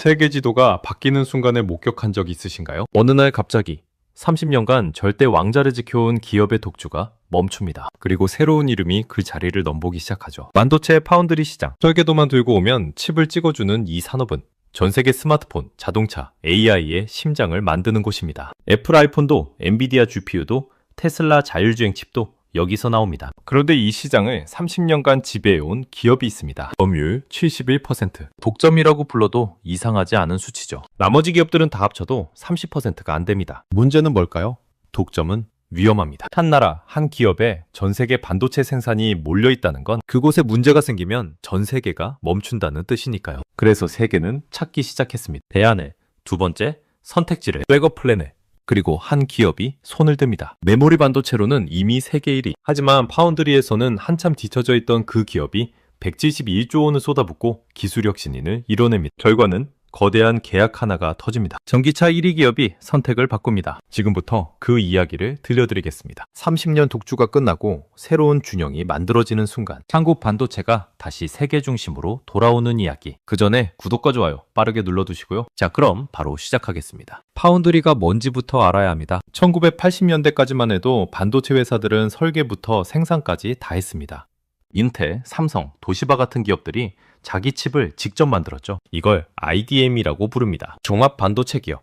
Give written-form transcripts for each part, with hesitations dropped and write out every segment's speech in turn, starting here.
세계 지도가 바뀌는 순간을 목격한 적 있으신가요? 어느 날 갑자기 30년간 절대 왕자를 지켜온 기업의 독주가 멈춥니다. 그리고 새로운 이름이 그 자리를 넘보기 시작하죠. 반도체 파운드리 시장. 설계도만 들고 오면 칩을 찍어주는 이 산업은 전 세계 스마트폰, 자동차, AI의 심장을 만드는 곳입니다. 애플 아이폰도 엔비디아 GPU도 테슬라 자율주행 칩도 여기서 나옵니다. 그런데 이 시장을 30년간 지배해온 기업이 있습니다. 점유율 71%. 독점이라고 불러도 이상하지 않은 수치죠. 나머지 기업들은 다 합쳐도 30%가 안 됩니다. 문제는 뭘까요? 독점은 위험합니다. 한 나라, 한 기업에 전 세계 반도체 생산이 몰려있다는 건 그곳에 문제가 생기면 전 세계가 멈춘다는 뜻이니까요. 그래서 세계는 찾기 시작했습니다. 대안을, 두 번째, 선택지를, 백업 플랜을, 그리고 한 기업이 손을 듭니다. 메모리 반도체로는 이미 세계 1위. 하지만 파운드리에서는 한참 뒤처져 있던 그 기업이 171조 원을 쏟아붓고 기술력 신인을 이뤄냅니다. 결과는 거대한 계약 하나가 터집니다. 전기차 1위 기업이 선택을 바꿉니다. 지금부터 그 이야기를 들려드리겠습니다. 30년 독주가 끝나고 새로운 균형이 만들어지는 순간, 한국 반도체가 다시 세계 중심으로 돌아오는 이야기. 그 전에 구독과 좋아요 빠르게 눌러두시고요. 자, 그럼 바로 시작하겠습니다. 파운드리가 뭔지부터 알아야 합니다. 1980년대까지만 해도 반도체 회사들은 설계부터 생산까지 다 했습니다. 인텔, 삼성, 도시바 같은 기업들이 자기 칩을 직접 만들었죠. 이걸 IDM이라고 부릅니다. 종합 반도체 기업.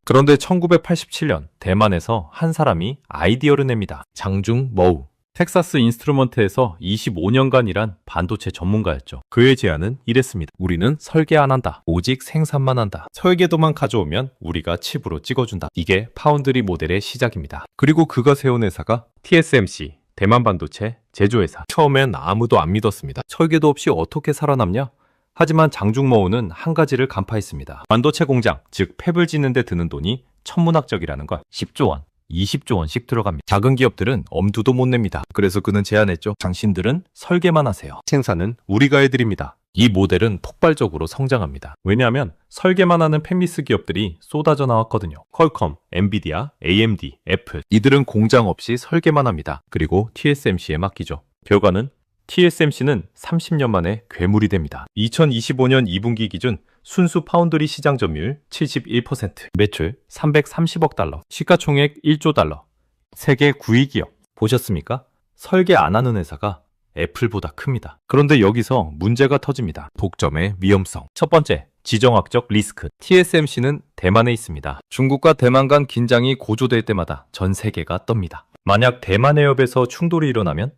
그런데 1987년 대만에서 한 사람이 아이디어를 냅니다. 장중머우. 텍사스 인스트루먼트에서 25년간 일한 반도체 전문가였죠. 그의 제안은 이랬습니다. 우리는 설계 안 한다. 오직 생산만 한다. 설계도만 가져오면 우리가 칩으로 찍어준다. 이게 파운드리 모델의 시작입니다. 그리고 그가 세운 회사가 TSMC, 대만 반도체 제조회사. 처음엔 아무도 안 믿었습니다. 설계도 없이 어떻게 살아남냐? 하지만 장중머우는 한 가지를 간파했습니다. 반도체 공장, 즉 팹을 짓는 데 드는 돈이 천문학적이라는 걸. 10조 원, 20조 원씩 들어갑니다. 작은 기업들은 엄두도 못 냅니다. 그래서 그는 제안했죠. 당신들은 설계만 하세요. 생산은 우리가 해드립니다. 이 모델은 폭발적으로 성장합니다. 왜냐하면 설계만 하는 팹리스 기업들이 쏟아져 나왔거든요. 퀄컴, 엔비디아, AMD, 애플. 이들은 공장 없이 설계만 합니다. 그리고 TSMC에 맡기죠. 결과는 TSMC는 30년 만에 괴물이 됩니다. 2025년 2분기 기준 순수 파운드리 시장 점유율 71%, 매출 330억 달러, 시가총액 1조 달러. 세계 9위 기업. 보셨습니까? 설계 안 하는 회사가 애플보다 큽니다. 그런데 여기서 문제가 터집니다. 독점의 위험성. 첫 번째, 지정학적 리스크. TSMC는 대만에 있습니다. 중국과 대만 간 긴장이 고조될 때마다 전 세계가 떱니다. 만약 대만 해협에서 충돌이 일어나면,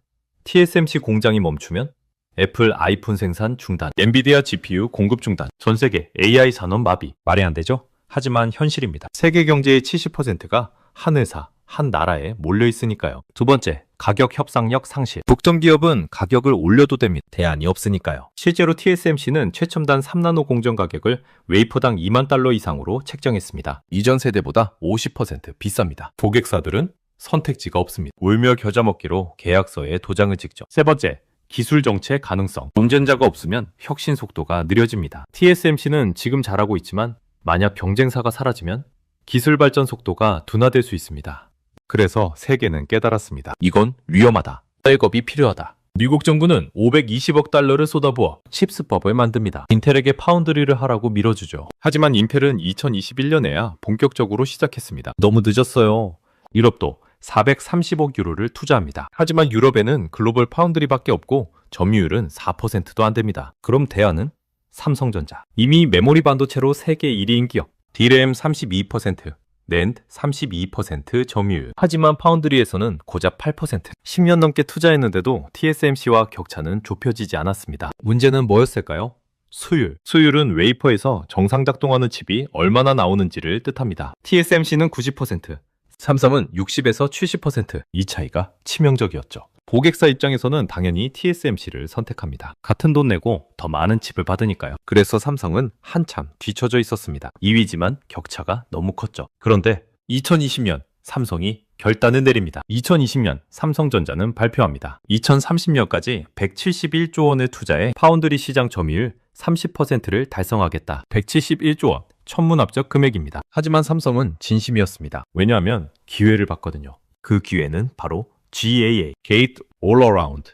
TSMC 공장이 멈추면 애플 아이폰 생산 중단, 엔비디아 GPU 공급 중단, 전 세계 AI 산업 마비. 말이 안 되죠? 하지만 현실입니다. 세계 경제의 70%가 한 회사, 한 나라에 몰려 있으니까요. 두 번째, 가격 협상력 상실. 독점 기업은 가격을 올려도 됩니다. 대안이 없으니까요. 실제로 TSMC는 최첨단 3나노 공정 가격을 웨이퍼당 2만 달러 이상으로 책정했습니다. 이전 세대보다 50% 비쌉니다. 고객사들은 선택지가 없습니다. 울며 겨자 먹기로 계약서에 도장을 찍죠. 세 번째, 기술 정체 가능성. 경쟁자가 없으면 혁신 속도가 느려집니다. TSMC는 지금 잘하고 있지만 만약 경쟁사가 사라지면 기술 발전 속도가 둔화될 수 있습니다. 그래서 세계는 깨달았습니다. 이건 위험하다. 백업이 필요하다. 미국 정부는 520억 달러를 쏟아부어 칩스법을 만듭니다. 인텔에게 파운드리를 하라고 밀어주죠. 하지만 인텔은 2021년에야 본격적으로 시작했습니다. 너무 늦었어요. 유럽도 430억 유로를 투자합니다. 하지만 유럽에는 글로벌 파운드리밖에 없고 점유율은 4%도 안 됩니다. 그럼 대안은 삼성전자. 이미 메모리 반도체로 세계 1위인 기업. D램 32%, 낸드 32% 점유율. 하지만 파운드리에서는 고작 8%. 10년 넘게 투자했는데도 TSMC와 격차는 좁혀지지 않았습니다. 문제는 뭐였을까요? 수율. 수율은 웨이퍼에서 정상 작동하는 칩이 얼마나 나오는지를 뜻합니다. TSMC는 90%, 삼성은 60에서 70%. 이 차이가 치명적이었죠. 고객사 입장에서는 당연히 TSMC를 선택합니다. 같은 돈 내고 더 많은 칩을 받으니까요. 그래서 삼성은 한참 뒤처져 있었습니다. 2위지만 격차가 너무 컸죠. 그런데 2020년 삼성이 결단을 내립니다. 2020년 삼성전자는 발표합니다. 2030년까지 171조 원을 투자해 파운드리 시장 점유율 30%를 달성하겠다. 171조 원. 천문학적 금액입니다. 하지만 삼성은 진심이었습니다. 왜냐하면 기회를 봤거든요. 그 기회는 바로 GAA, Gate All Around.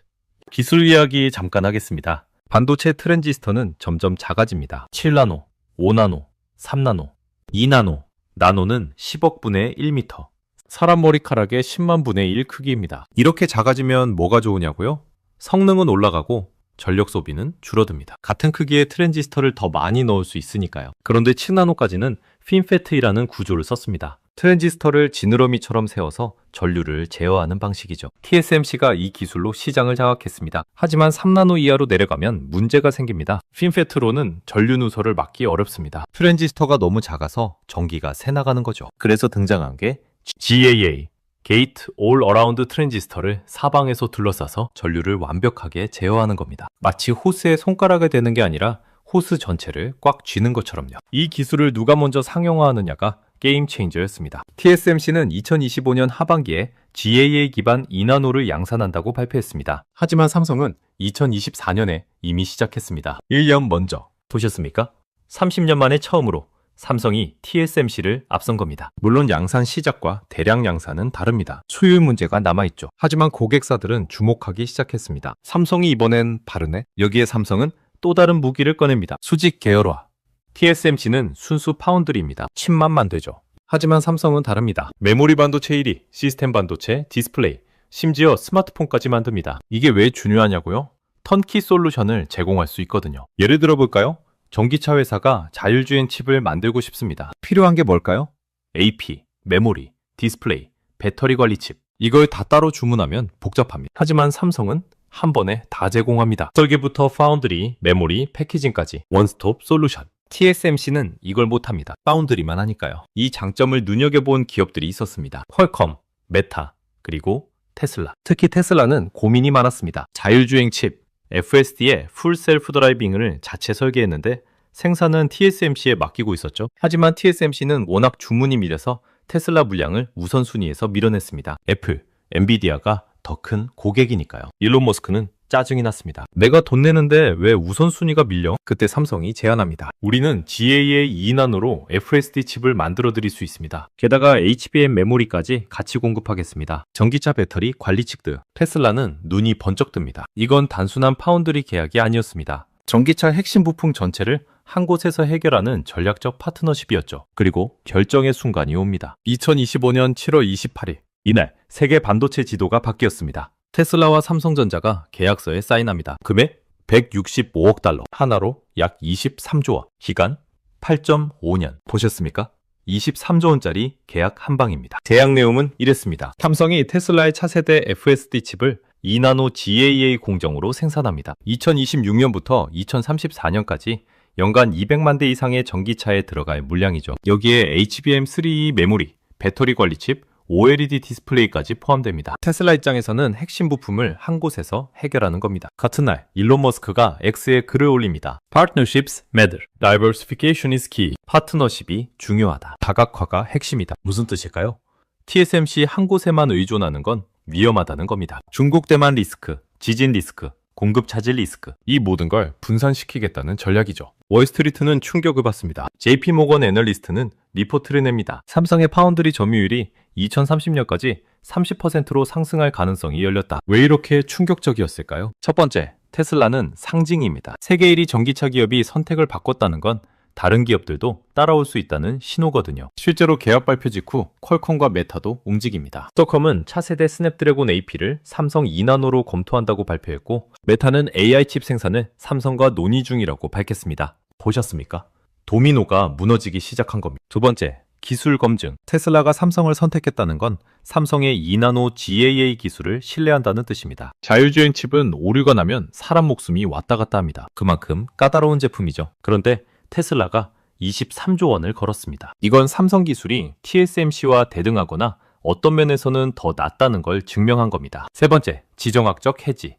기술 이야기 잠깐 하겠습니다. 반도체 트랜지스터는 점점 작아집니다. 7나노, 5나노, 3나노, 2나노. 나노는 10억 분의 1m. 사람 머리카락의 10만 분의 1 크기입니다. 이렇게 작아지면 뭐가 좋으냐고요? 성능은 올라가고 전력 소비는 줄어듭니다. 같은 크기의 트랜지스터를 더 많이 넣을 수 있으니까요. 그런데 7나노까지는 핀페트이라는 구조를 썼습니다. 트랜지스터를 지느러미처럼 세워서 전류를 제어하는 방식이죠. TSMC가 이 기술로 시장을 장악했습니다. 하지만 3나노 이하로 내려가면 문제가 생깁니다. 핀페트로는 전류 누설을 막기 어렵습니다. 트랜지스터가 너무 작아서 전기가 새나가는 거죠. 그래서 등장한 게 GAA, 게이트 올 어라운드 트랜지스터를 사방에서 둘러싸서 전류를 완벽하게 제어하는 겁니다. 마치 호스에 손가락을 대는 게 아니라 호스 전체를 꽉 쥐는 것처럼요. 이 기술을 누가 먼저 상용화하느냐가 게임 체인저였습니다. TSMC는 2025년 하반기에 GAA 기반 2나노를 양산한다고 발표했습니다. 하지만 삼성은 2024년에 이미 시작했습니다. 1년 먼저. 보셨습니까? 30년 만에 처음으로 삼성이 TSMC를 앞선 겁니다. 물론 양산 시작과 대량 양산은 다릅니다. 수율 문제가 남아있죠. 하지만 고객사들은 주목하기 시작했습니다. 삼성이 이번엔 바르네? 여기에 삼성은 또 다른 무기를 꺼냅니다. 수직 계열화. TSMC는 순수 파운드리입니다. 칩만 만들죠. 하지만 삼성은 다릅니다. 메모리 반도체 1위, 시스템 반도체, 디스플레이, 심지어 스마트폰까지 만듭니다. 이게 왜 중요하냐고요? 턴키 솔루션을 제공할 수 있거든요. 예를 들어 볼까요? 전기차 회사가 자율주행 칩을 만들고 싶습니다. 필요한 게 뭘까요? AP, 메모리, 디스플레이, 배터리 관리 칩. 이걸 다 따로 주문하면 복잡합니다. 하지만 삼성은 한 번에 다 제공합니다. 설계부터 파운드리, 메모리, 패키징까지 원스톱 솔루션. TSMC는 이걸 못합니다. 파운드리만 하니까요. 이 장점을 눈여겨본 기업들이 있었습니다. 퀄컴, 메타, 그리고 테슬라. 특히 테슬라는 고민이 많았습니다. 자율주행 칩, FSD의 풀 셀프 드라이빙을 자체 설계했는데 생산은 TSMC에 맡기고 있었죠. 하지만 TSMC는 워낙 주문이 밀려서 테슬라 물량을 우선순위에서 밀어냈습니다. 애플, 엔비디아가 더 큰 고객이니까요. 일론 머스크는 짜증이 났습니다. 내가 돈 내는데 왜 우선순위가 밀려? 그때 삼성이 제안합니다. 우리는 GAA 2나노로 FSD 칩을 만들어 드릴 수 있습니다. 게다가 HBM 메모리까지 같이 공급하겠습니다. 전기차 배터리 관리 칩드. 테슬라는 눈이 번쩍 듭니다. 이건 단순한 파운드리 계약이 아니었습니다. 전기차 핵심 부품 전체를 한 곳에서 해결하는 전략적 파트너십이었죠. 그리고 결정의 순간이 옵니다. 2025년 7월 28일. 이날 세계 반도체 지도가 바뀌었습니다. 테슬라와 삼성전자가 계약서에 사인합니다. 금액 165억 달러, 하나로 약 23조 원, 기간 8.5년. 보셨습니까? 23조 원짜리 계약 한 방입니다. 계약 내용은 이랬습니다. 삼성이 테슬라의 차세대 FSD 칩을 2나노 GAA 공정으로 생산합니다. 2026년부터 2034년까지 연간 200만 대 이상의 전기차에 들어갈 물량이죠. 여기에 HBM3E 메모리, 배터리 관리 칩, OLED 디스플레이까지 포함됩니다. 테슬라 입장에서는 핵심 부품을 한 곳에서 해결하는 겁니다. 같은 날 일론 머스크가 X에 글을 올립니다. Partnerships matter. Diversification is key. 파트너십이 중요하다. 다각화가 핵심이다. 무슨 뜻일까요? TSMC 한 곳에만 의존하는 건 위험하다는 겁니다. 중국 대만 리스크, 지진 리스크, 공급 차질 리스크, 이 모든 걸 분산시키겠다는 전략이죠. 월스트리트는 충격을 받습니다. JP모건 애널리스트는 리포트를 냅니다. 삼성의 파운드리 점유율이 2030년까지 30%로 상승할 가능성이 열렸다. 왜 이렇게 충격적이었을까요? 첫 번째, 테슬라는 상징입니다. 세계 1위 전기차 기업이 선택을 바꿨다는 건 다른 기업들도 따라올 수 있다는 신호거든요. 실제로 계약 발표 직후 퀄컴과 메타도 움직입니다. 스토컴은 차세대 스냅드래곤 AP를 삼성 2나노로 검토한다고 발표했고, 메타는 AI 칩 생산을 삼성과 논의 중이라고 밝혔습니다. 보셨습니까? 도미노가 무너지기 시작한 겁니다. 두 번째, 기술 검증. 테슬라가 삼성을 선택했다는 건 삼성의 2나노 GAA 기술을 신뢰한다는 뜻입니다. 자율주행 칩은 오류가 나면 사람 목숨이 왔다 갔다 합니다. 그만큼 까다로운 제품이죠. 그런데 테슬라가 23조 원을 걸었습니다. 이건 삼성 기술이 TSMC와 대등하거나 어떤 면에서는 더 낫다는 걸 증명한 겁니다. 세 번째, 지정학적 해지.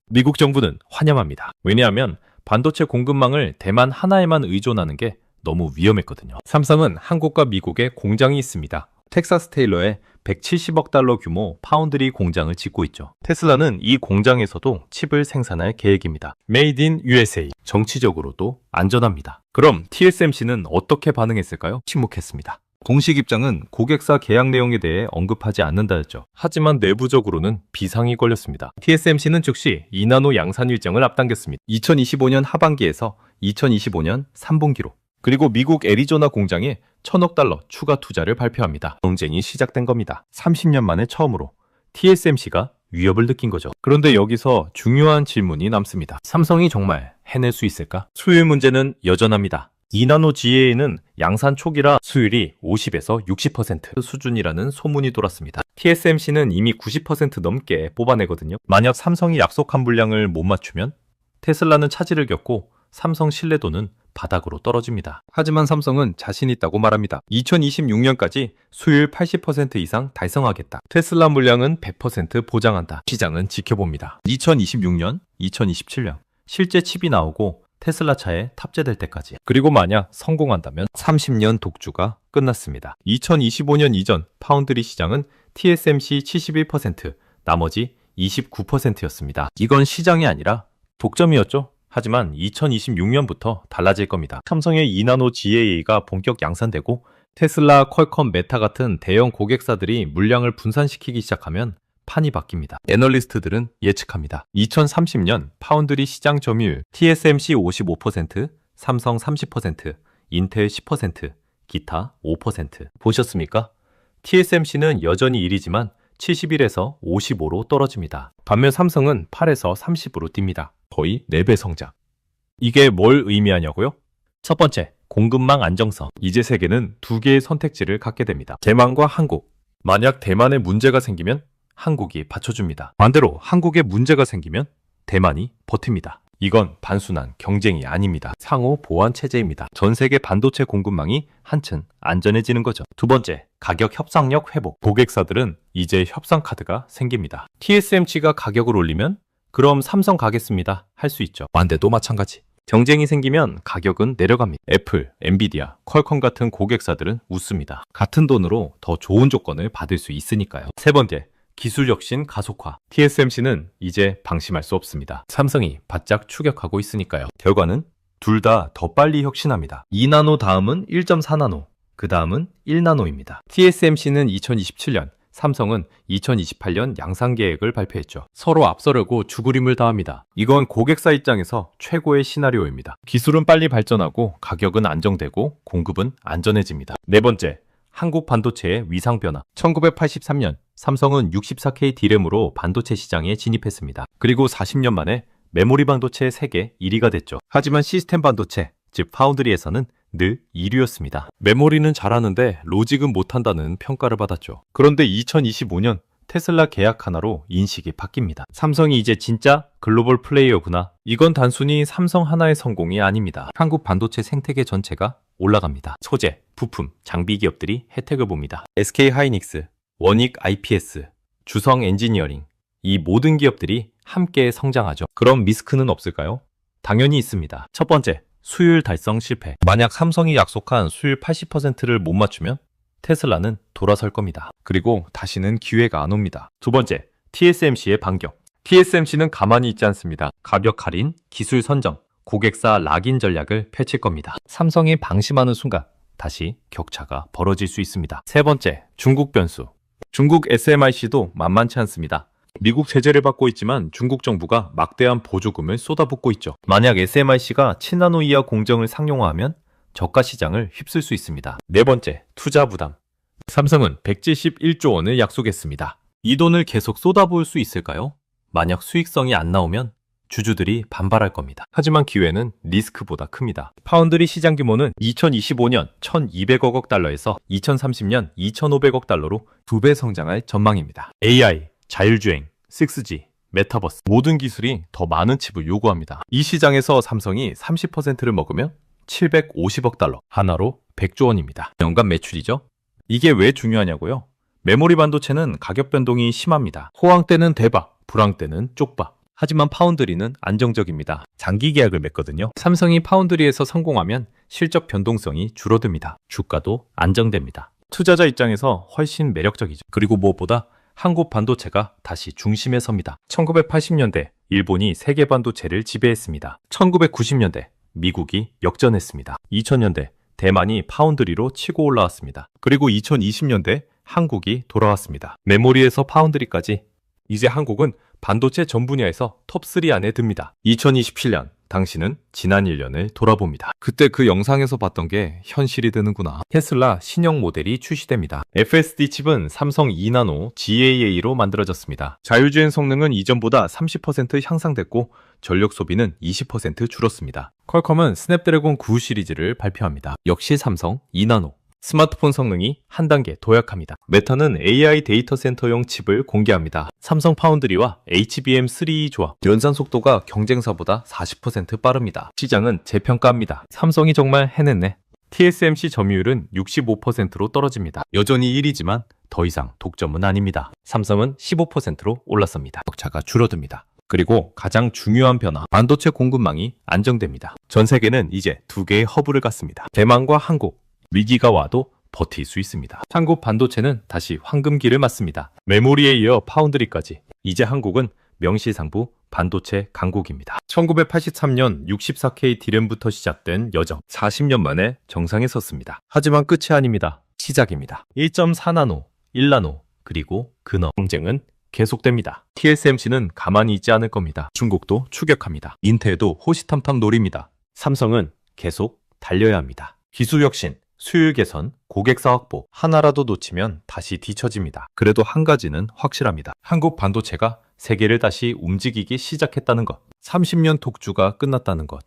미국 정부는 환영합니다. 왜냐하면 반도체 공급망을 대만 하나에만 의존하는 게 너무 위험했거든요. 삼성은 한국과 미국에 공장이 있습니다. 텍사스 테일러에 170억 달러 규모 파운드리 공장을 짓고 있죠. 테슬라는 이 공장에서도 칩을 생산할 계획입니다. Made in USA. 정치적으로도 안전합니다. 그럼 TSMC는 어떻게 반응했을까요? 침묵했습니다. 공식 입장은 고객사 계약 내용에 대해 언급하지 않는다였죠. 하지만 내부적으로는 비상이 걸렸습니다. TSMC는 즉시 2나노 양산 일정을 앞당겼습니다. 2025년 하반기에서 2025년 3분기로 그리고 미국 애리조나 공장에 1,000억 달러 추가 투자를 발표합니다. 경쟁이 시작된 겁니다. 30년 만에 처음으로 TSMC가 위협을 느낀 거죠. 그런데 여기서 중요한 질문이 남습니다. 삼성이 정말 해낼 수 있을까? 수율 문제는 여전합니다. 2나노 GAA는 양산 초기라 수율이 50에서 60% 수준이라는 소문이 돌았습니다. TSMC는 이미 90% 넘게 뽑아내거든요. 만약 삼성이 약속한 분량을 못 맞추면 테슬라는 차질을 겪고 삼성 신뢰도는 바닥으로 떨어집니다. 하지만 삼성은 자신 있다고 말합니다. 2026년까지 수율 80% 이상 달성하겠다. 테슬라 물량은 100% 보장한다. 시장은 지켜봅니다. 2026년, 2027년 실제 칩이 나오고 테슬라 차에 탑재될 때까지. 그리고 만약 성공한다면 30년 독주가 끝났습니다. 2025년 이전 파운드리 시장은 TSMC 71%, 나머지 29%였습니다. 이건 시장이 아니라 독점이었죠. 하지만 2026년부터 달라질 겁니다. 삼성의 2나노 GAA가 본격 양산되고 테슬라, 퀄컴, 메타 같은 대형 고객사들이 물량을 분산시키기 시작하면 판이 바뀝니다. 애널리스트들은 예측합니다. 2030년 파운드리 시장 점유율 TSMC 55%, 삼성 30%, 인텔 10%, 기타 5%. 보셨습니까? TSMC는 여전히 1위지만 71에서 55로 떨어집니다. 반면 삼성은 8에서 30으로 뜁니다. 거의 4배 성장. 이게 뭘 의미하냐고요? 첫 번째, 공급망 안정성. 이제 세계는 2개의 선택지를 갖게 됩니다. 대만과 한국. 만약 대만에 문제가 생기면 한국이 받쳐줍니다. 반대로 한국에 문제가 생기면 대만이 버팁니다. 이건 단순한 경쟁이 아닙니다. 상호 보완 체제입니다. 전 세계 반도체 공급망이 한층 안전해지는 거죠. 두 번째, 가격 협상력 회복. 고객사들은 이제 협상 카드가 생깁니다. TSMC가 가격을 올리면 그럼 삼성 가겠습니다 할 수 있죠. 반대도 마찬가지. 경쟁이 생기면 가격은 내려갑니다. 애플, 엔비디아, 퀄컴 같은 고객사들은 웃습니다. 같은 돈으로 더 좋은 조건을 받을 수 있으니까요. 세 번째, 기술 혁신 가속화. TSMC는 이제 방심할 수 없습니다. 삼성이 바짝 추격하고 있으니까요. 결과는 둘 다 더 빨리 혁신합니다. 2나노 다음은 1.4나노, 그 다음은 1나노입니다. TSMC는 2027년, 삼성은 2028년 양산 계획을 발표했죠. 서로 앞서려고 죽으림을 다합니다. 이건 고객사 입장에서 최고의 시나리오입니다. 기술은 빨리 발전하고 가격은 안정되고 공급은 안전해집니다. 네 번째, 한국 반도체의 위상 변화. 1983년 삼성은 64K D램으로 반도체 시장에 진입했습니다. 그리고 40년 만에 메모리 반도체 세계 1위가 됐죠. 하지만 시스템 반도체, 즉 파운드리에서는 늘 2위였습니다. 메모리는 잘하는데 로직은 못한다는 평가를 받았죠. 그런데 2025년 테슬라 계약 하나로 인식이 바뀝니다. 삼성이 이제 진짜 글로벌 플레이어구나. 이건 단순히 삼성 하나의 성공이 아닙니다. 한국 반도체 생태계 전체가 올라갑니다. 소재, 부품, 장비 기업들이 혜택을 봅니다. SK 하이닉스, 원익 IPS, 주성 엔지니어링, 이 모든 기업들이 함께 성장하죠. 그럼 리스크는 없을까요? 당연히 있습니다. 첫 번째, 수율 달성 실패. 만약 삼성이 약속한 수율 80%를 못 맞추면 테슬라는 돌아설 겁니다. 그리고 다시는 기회가 안 옵니다. 두 번째, TSMC의 반격. TSMC는 가만히 있지 않습니다. 가격 할인, 기술 선정, 고객사 락인 전략을 펼칠 겁니다. 삼성이 방심하는 순간 다시 격차가 벌어질 수 있습니다. 세 번째, 중국 변수. 중국 SMIC도 만만치 않습니다. 미국 제재를 받고 있지만 중국 정부가 막대한 보조금을 쏟아붓고 있죠. 만약 SMIC가 7나노 이하 공정을 상용화하면 저가 시장을 휩쓸 수 있습니다. 네 번째, 투자 부담. 삼성은 171조 원을 약속했습니다. 이 돈을 계속 쏟아부을 수 있을까요? 만약 수익성이 안 나오면 주주들이 반발할 겁니다. 하지만 기회는 리스크보다 큽니다. 파운드리 시장 규모는 2025년 1,200억 달러에서 2030년 2,500억 달러로 2배 성장할 전망입니다. AI, 자율주행, 6G, 메타버스 모든 기술이 더 많은 칩을 요구합니다. 이 시장에서 삼성이 30%를 먹으면 750억 달러, 하나로 100조 원입니다. 연간 매출이죠. 이게 왜 중요하냐고요? 메모리 반도체는 가격 변동이 심합니다. 호황 때는 대박, 불황 때는 쪽박. 하지만 파운드리는 안정적입니다. 장기 계약을 맺거든요. 삼성이 파운드리에서 성공하면 실적 변동성이 줄어듭니다. 주가도 안정됩니다. 투자자 입장에서 훨씬 매력적이죠. 그리고 무엇보다 한국 반도체가 다시 중심에 섭니다. 1980년대 일본이 세계 반도체를 지배했습니다. 1990년대 미국이 역전했습니다. 2000년대 대만이 파운드리로 치고 올라왔습니다. 그리고 2020년대 한국이 돌아왔습니다. 메모리에서 파운드리까지 이제 한국은 반도체 전 분야에서 톱3 안에 듭니다. 2027년 당신은 지난 1년을 돌아봅니다. 그때 그 영상에서 봤던 게 현실이 되는구나. 테슬라 신형 모델이 출시됩니다. FSD 칩은 삼성 2나노 GAA로 만들어졌습니다. 자율주행 성능은 이전보다 30% 향상됐고 전력 소비는 20% 줄었습니다. 퀄컴은 스냅드래곤 9 시리즈를 발표합니다. 역시 삼성 2나노. 스마트폰 성능이 한 단계 도약합니다. 메타는 AI 데이터 센터용 칩을 공개합니다. 삼성 파운드리와 HBM3E 조합. 연산 속도가 경쟁사보다 40% 빠릅니다. 시장은 재평가합니다. 삼성이 정말 해냈네. TSMC 점유율은 65%로 떨어집니다. 여전히 1위지만 더 이상 독점은 아닙니다. 삼성은 15%로 올랐습니다. 격차가 줄어듭니다. 그리고 가장 중요한 변화, 반도체 공급망이 안정됩니다. 전 세계는 이제 두 개의 허브를 갖습니다. 대만과 한국. 위기가 와도 버틸 수 있습니다. 한국 반도체는 다시 황금기를 맞습니다. 메모리에 이어 파운드리까지. 이제 한국은 명실상부 반도체 강국입니다. 1983년 64K 디램부터 시작된 여정. 40년 만에 정상에 섰습니다. 하지만 끝이 아닙니다. 시작입니다. 1.4나노, 1나노, 그리고 근업. 경쟁은 계속됩니다. TSMC는 가만히 있지 않을 겁니다. 중국도 추격합니다. 인텔도 호시탐탐 노립니다. 삼성은 계속 달려야 합니다. 기술 혁신, 수율 개선, 고객사 확보, 하나라도 놓치면 다시 뒤처집니다. 그래도 한 가지는 확실합니다. 한국 반도체가 세계를 다시 움직이기 시작했다는 것. 30년 독주가 끝났다는 것.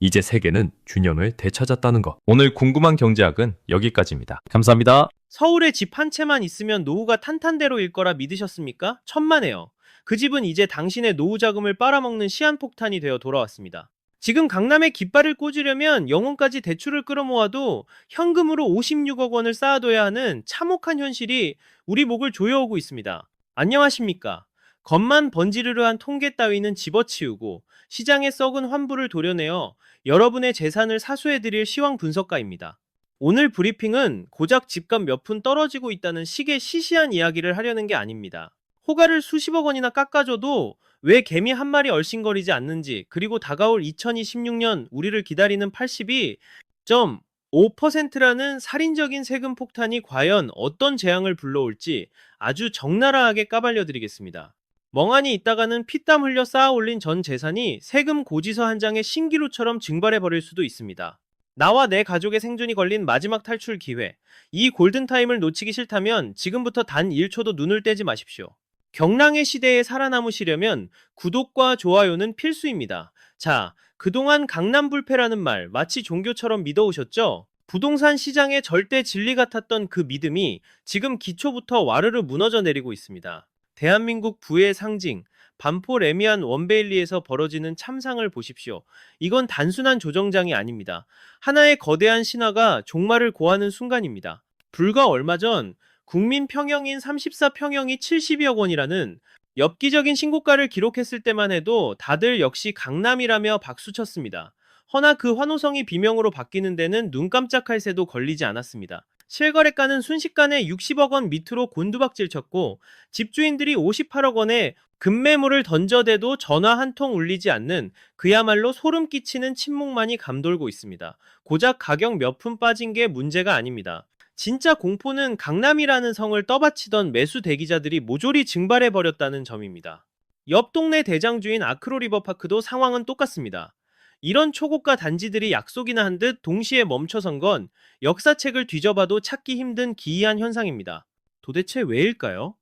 이제 세계는 균형을 되찾았다는 것. 오늘 궁금한 경제학은 여기까지입니다. 감사합니다. 서울에 집 한 채만 있으면 노후가 탄탄대로일 거라 믿으셨습니까? 천만에요. 그 집은 이제 당신의 노후 자금을 빨아먹는 시한폭탄이 되어 돌아왔습니다. 지금 강남에 깃발을 꽂으려면 영혼까지 대출을 끌어모아도 현금으로 56억 원을 쌓아둬야 하는 참혹한 현실이 우리 목을 조여오고 있습니다. 안녕하십니까? 겉만 번지르르한 통계 따위는 집어치우고 시장에 썩은 환부를 도려내어 여러분의 재산을 사수해드릴 시황 분석가입니다. 오늘 브리핑은 고작 집값 몇 푼 떨어지고 있다는 식의 시시한 이야기를 하려는 게 아닙니다. 호가를 수십억 원이나 깎아줘도 왜 개미 한 마리 얼씬거리지 않는지, 그리고 다가올 2026년 우리를 기다리는 82.5%라는 살인적인 세금 폭탄이 과연 어떤 재앙을 불러올지 아주 적나라하게 까발려드리겠습니다. 멍하니 있다가는 피땀 흘려 쌓아 올린 전 재산이 세금 고지서 한 장의 신기루처럼 증발해버릴 수도 있습니다. 나와 내 가족의 생존이 걸린 마지막 탈출 기회. 이 골든타임을 놓치기 싫다면 지금부터 단 1초도 눈을 떼지 마십시오. 경랑의 시대에 살아남으시려면 구독과 좋아요는 필수입니다. 자, 그동안 강남불패라는 말 마치 종교처럼 믿어오셨죠? 부동산 시장의 절대 진리 같았던 그 믿음이 지금 기초부터 와르르 무너져 내리고 있습니다. 대한민국 부의 상징, 반포 레미안 원베일리에서 벌어지는 참상을 보십시오. 이건 단순한 조정장이 아닙니다. 하나의 거대한 신화가 종말을 고하는 순간입니다. 불과 얼마 전 국민 평형인 34평형이 70억 원이라는 엽기적인 신고가를 기록했을 때만 해도 다들 역시 강남이라며 박수쳤습니다. 허나 그 환호성이 비명으로 바뀌는 데는 눈 깜짝할 새도 걸리지 않았습니다. 실거래가는 순식간에 60억 원 밑으로 곤두박질 쳤고 집주인들이 58억 원에 급매물을 던져대도 전화 한 통 울리지 않는 그야말로 소름 끼치는 침묵만이 감돌고 있습니다. 고작 가격 몇 푼 빠진 게 문제가 아닙니다. 진짜 공포는 강남이라는 성을 떠받치던 매수 대기자들이 모조리 증발해버렸다는 점입니다. 옆 동네 대장주인 아크로리버파크도 상황은 똑같습니다. 이런 초고가 단지들이 약속이나 한 듯 동시에 멈춰선 건 역사책을 뒤져봐도 찾기 힘든 기이한 현상입니다. 도대체 왜일까요?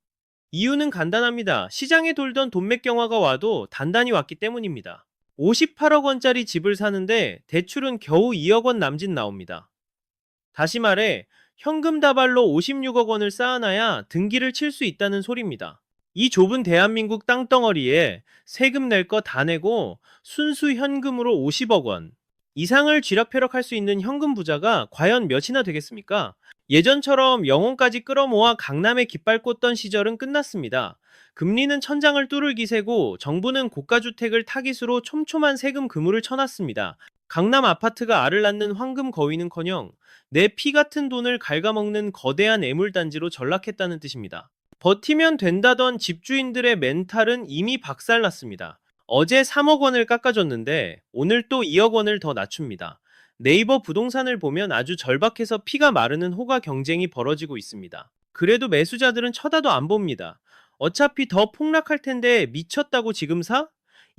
이유는 간단합니다. 시장에 돌던 돈맥경화가 와도 단단히 왔기 때문입니다. 58억 원짜리 집을 사는데 대출은 겨우 2억 원 남짓 나옵니다. 다시 말해 현금 다발로 56억 원을 쌓아놔야 등기를 칠 수 있다는 소리입니다. 이 좁은 대한민국 땅덩어리에 세금 낼 거 다 내고 순수 현금으로 50억 원 이상을 쥐락펴락할 수 있는 현금 부자가 과연 몇이나 되겠습니까? 예전처럼 영혼까지 끌어모아 강남에 깃발 꽂던 시절은 끝났습니다. 금리는 천장을 뚫을 기세고 정부는 고가주택을 타깃으로 촘촘한 세금 그물을 쳐놨습니다. 강남 아파트가 알을 낳는 황금 거위는커녕 내 피 같은 돈을 갉아먹는 거대한 애물단지로 전락했다는 뜻입니다. 버티면 된다던 집주인들의 멘탈은 이미 박살났습니다. 어제 3억 원을 깎아줬는데 오늘 또 2억 원을 더 낮춥니다. 네이버 부동산을 보면 아주 절박해서 피가 마르는 호가 경쟁이 벌어지고 있습니다. 그래도 매수자들은 쳐다도 안 봅니다. 어차피 더 폭락할 텐데 미쳤다고 지금 사?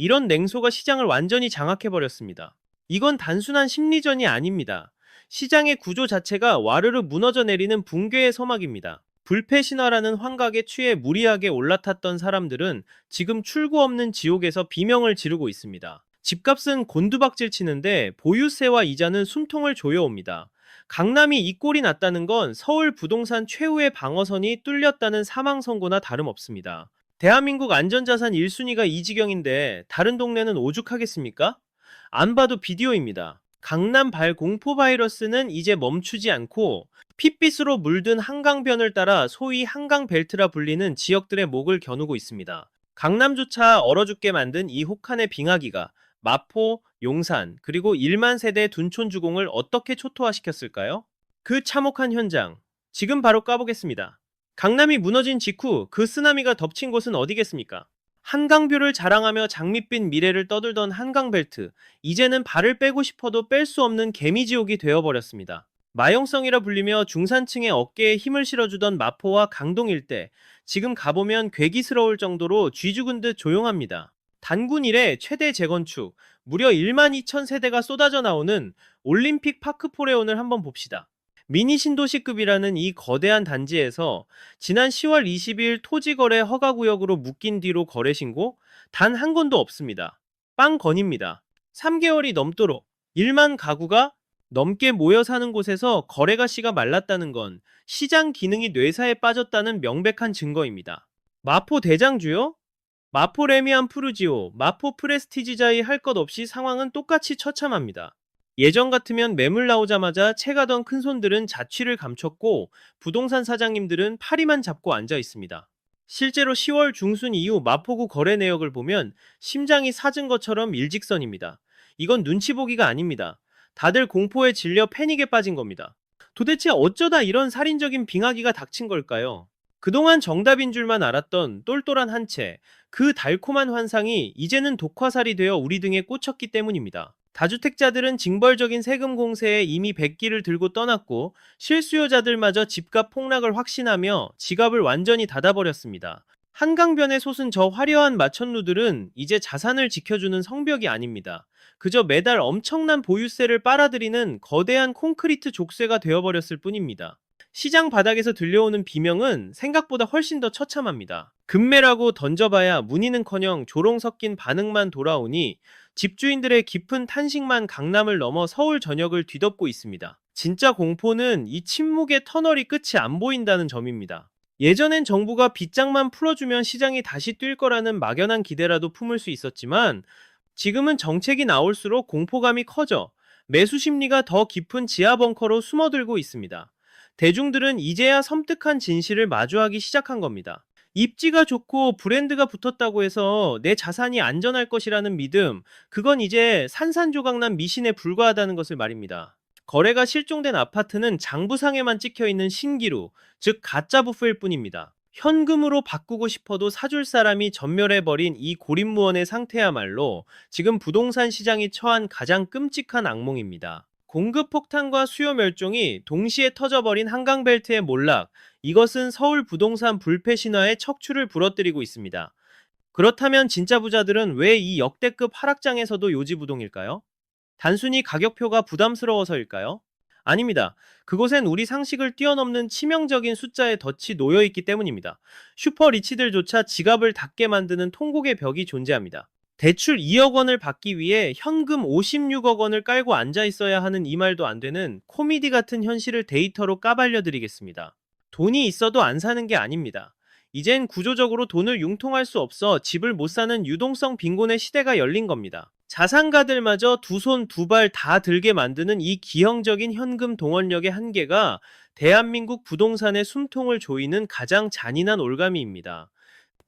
이런 냉소가 시장을 완전히 장악해버렸습니다. 이건 단순한 심리전이 아닙니다. 시장의 구조 자체가 와르르 무너져 내리는 붕괴의 서막입니다. 불패 신화라는 환각에 취해 무리하게 올라탔던 사람들은 지금 출구 없는 지옥에서 비명을 지르고 있습니다. 집값은 곤두박질 치는데 보유세와 이자는 숨통을 조여옵니다. 강남이 이 꼴이 났다는 건 서울 부동산 최후의 방어선이 뚫렸다는 사망 선고나 다름없습니다. 대한민국 안전자산 1순위가 이 지경인데 다른 동네는 오죽하겠습니까? 안 봐도 비디오입니다. 강남 발 공포 바이러스는 이제 멈추지 않고 핏빛으로 물든 한강변을 따라 소위 한강벨트라 불리는 지역들의 목을 겨누고 있습니다. 강남조차 얼어 죽게 만든 이 혹한의 빙하기가 마포, 용산, 그리고 1만 세대의 둔촌 주공을 어떻게 초토화시켰을까요? 그 참혹한 현장, 지금 바로 까보겠습니다. 강남이 무너진 직후 그 쓰나미가 덮친 곳은 어디겠습니까? 한강뷰를 자랑하며 장밋빛 미래를 떠들던 한강벨트, 이제는 발을 빼고 싶어도 뺄 수 없는 개미지옥이 되어버렸습니다. 마용성이라 불리며 중산층의 어깨에 힘을 실어주던 마포와 강동 일대, 지금 가보면 괴기스러울 정도로 쥐죽은 듯 조용합니다. 단군 이래 최대 재건축, 무려 1만 2천 세대가 쏟아져 나오는 올림픽 파크포레온을 한번 봅시다. 미니 신도시급이라는 이 거대한 단지에서 지난 10월 22일 토지거래 허가구역으로 묶인 뒤로 거래 신고 단 한 건도 없습니다. 빵건입니다. 3개월이 넘도록 1만 가구가 넘게 모여 사는 곳에서 거래가 씨가 말랐다는 건 시장 기능이 뇌사에 빠졌다는 명백한 증거입니다. 마포 대장주요? 마포 레미안 푸르지오, 마포 프레스티지자이 할 것 없이 상황은 똑같이 처참합니다. 예전 같으면 매물 나오자마자 채가던 큰손들은 자취를 감췄고 부동산 사장님들은 파리만 잡고 앉아 있습니다. 실제로 10월 중순 이후 마포구 거래 내역을 보면 심장이 사진 것처럼 일직선입니다. 이건 눈치 보기가 아닙니다. 다들 공포에 질려 패닉에 빠진 겁니다. 도대체 어쩌다 이런 살인적인 빙하기가 닥친 걸까요? 그동안 정답인 줄만 알았던 똘똘한 한 채, 그 달콤한 환상이 이제는 독화살이 되어 우리 등에 꽂혔기 때문입니다. 다주택자들은 징벌적인 세금 공세에 이미 백기를 들고 떠났고 실수요자들마저 집값 폭락을 확신하며 지갑을 완전히 닫아버렸습니다. 한강변에 솟은 저 화려한 마천루들은 이제 자산을 지켜주는 성벽이 아닙니다. 그저 매달 엄청난 보유세를 빨아들이는 거대한 콘크리트 족쇄가 되어버렸을 뿐입니다. 시장 바닥에서 들려오는 비명은 생각보다 훨씬 더 처참합니다. 급매라고 던져봐야 문의는커녕 조롱 섞인 반응만 돌아오니 집주인들의 깊은 탄식만 강남을 넘어 서울 전역을 뒤덮고 있습니다. 진짜 공포는 이 침묵의 터널이 끝이 안 보인다는 점입니다. 예전엔 정부가 빗장만 풀어주면 시장이 다시 뛸 거라는 막연한 기대라도 품을 수 있었지만 지금은 정책이 나올수록 공포감이 커져 매수 심리가 더 깊은 지하 벙커로 숨어들고 있습니다. 대중들은 이제야 섬뜩한 진실을 마주하기 시작한 겁니다. 입지가 좋고 브랜드가 붙었다고 해서 내 자산이 안전할 것이라는 믿음, 그건 이제 산산조각난 미신에 불과하다는 것을 말입니다. 거래가 실종된 아파트는 장부상에만 찍혀있는 신기루, 즉 가짜 부프일 뿐입니다. 현금으로 바꾸고 싶어도 사줄 사람이 전멸해버린 이 고립무원의 상태야말로 지금 부동산 시장이 처한 가장 끔찍한 악몽입니다. 공급 폭탄과 수요 멸종이 동시에 터져버린 한강벨트의 몰락, 이것은 서울 부동산 불패 신화의 척추를 부러뜨리고 있습니다. 그렇다면 진짜 부자들은 왜 이 역대급 하락장에서도 요지부동일까요? 단순히 가격표가 부담스러워서일까요? 아닙니다. 그곳엔 우리 상식을 뛰어넘는 치명적인 숫자의 덫이 놓여있기 때문입니다. 슈퍼리치들조차 지갑을 닫게 만드는 통곡의 벽이 존재합니다. 대출 2억 원을 받기 위해 현금 56억 원을 깔고 앉아 있어야 하는 이 말도 안 되는 코미디 같은 현실을 데이터로 까발려드리겠습니다. 돈이 있어도 안 사는 게 아닙니다. 이젠 구조적으로 돈을 융통할 수 없어 집을 못 사는 유동성 빈곤의 시대가 열린 겁니다. 자산가들마저 두 손 두 발 다 들게 만드는 이 기형적인 현금 동원력의 한계가 대한민국 부동산의 숨통을 조이는 가장 잔인한 올가미입니다.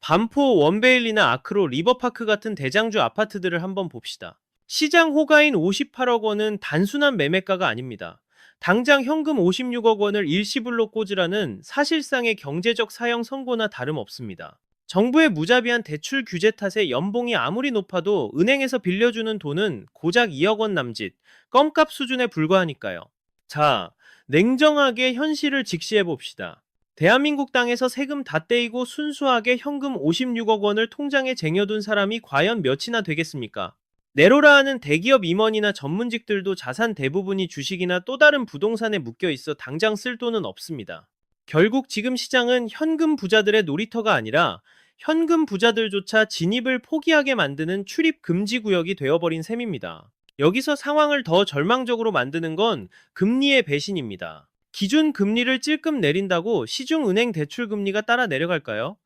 반포, 원베일리나 아크로, 리버파크 같은 대장주 아파트들을 한번 봅시다. 시장 호가인 58억 원은 단순한 매매가가 아닙니다. 당장 현금 56억 원을 일시불로 꽂으라는 사실상의 경제적 사형 선고나 다름없습니다. 정부의 무자비한 대출 규제 탓에 연봉이 아무리 높아도 은행에서 빌려주는 돈은 고작 2억 원 남짓, 껌값 수준에 불과하니까요. 자, 냉정하게 현실을 직시해봅시다. 대한민국 땅에서 세금 다 떼이고 순수하게 현금 56억 원을 통장에 쟁여둔 사람이 과연 몇이나 되겠습니까? 네로라 하는 대기업 임원이나 전문직들도 자산 대부분이 주식이나 또 다른 부동산에 묶여 있어 당장 쓸 돈은 없습니다. 결국 지금 시장은 현금 부자들의 놀이터가 아니라 현금 부자들조차 진입을 포기하게 만드는 출입 금지 구역이 되어버린 셈입니다. 여기서 상황을 더 절망적으로 만드는 건 금리의 배신입니다. 기준 금리를 찔끔 내린다고 시중은행 대출 금리가 따라 내려갈까요?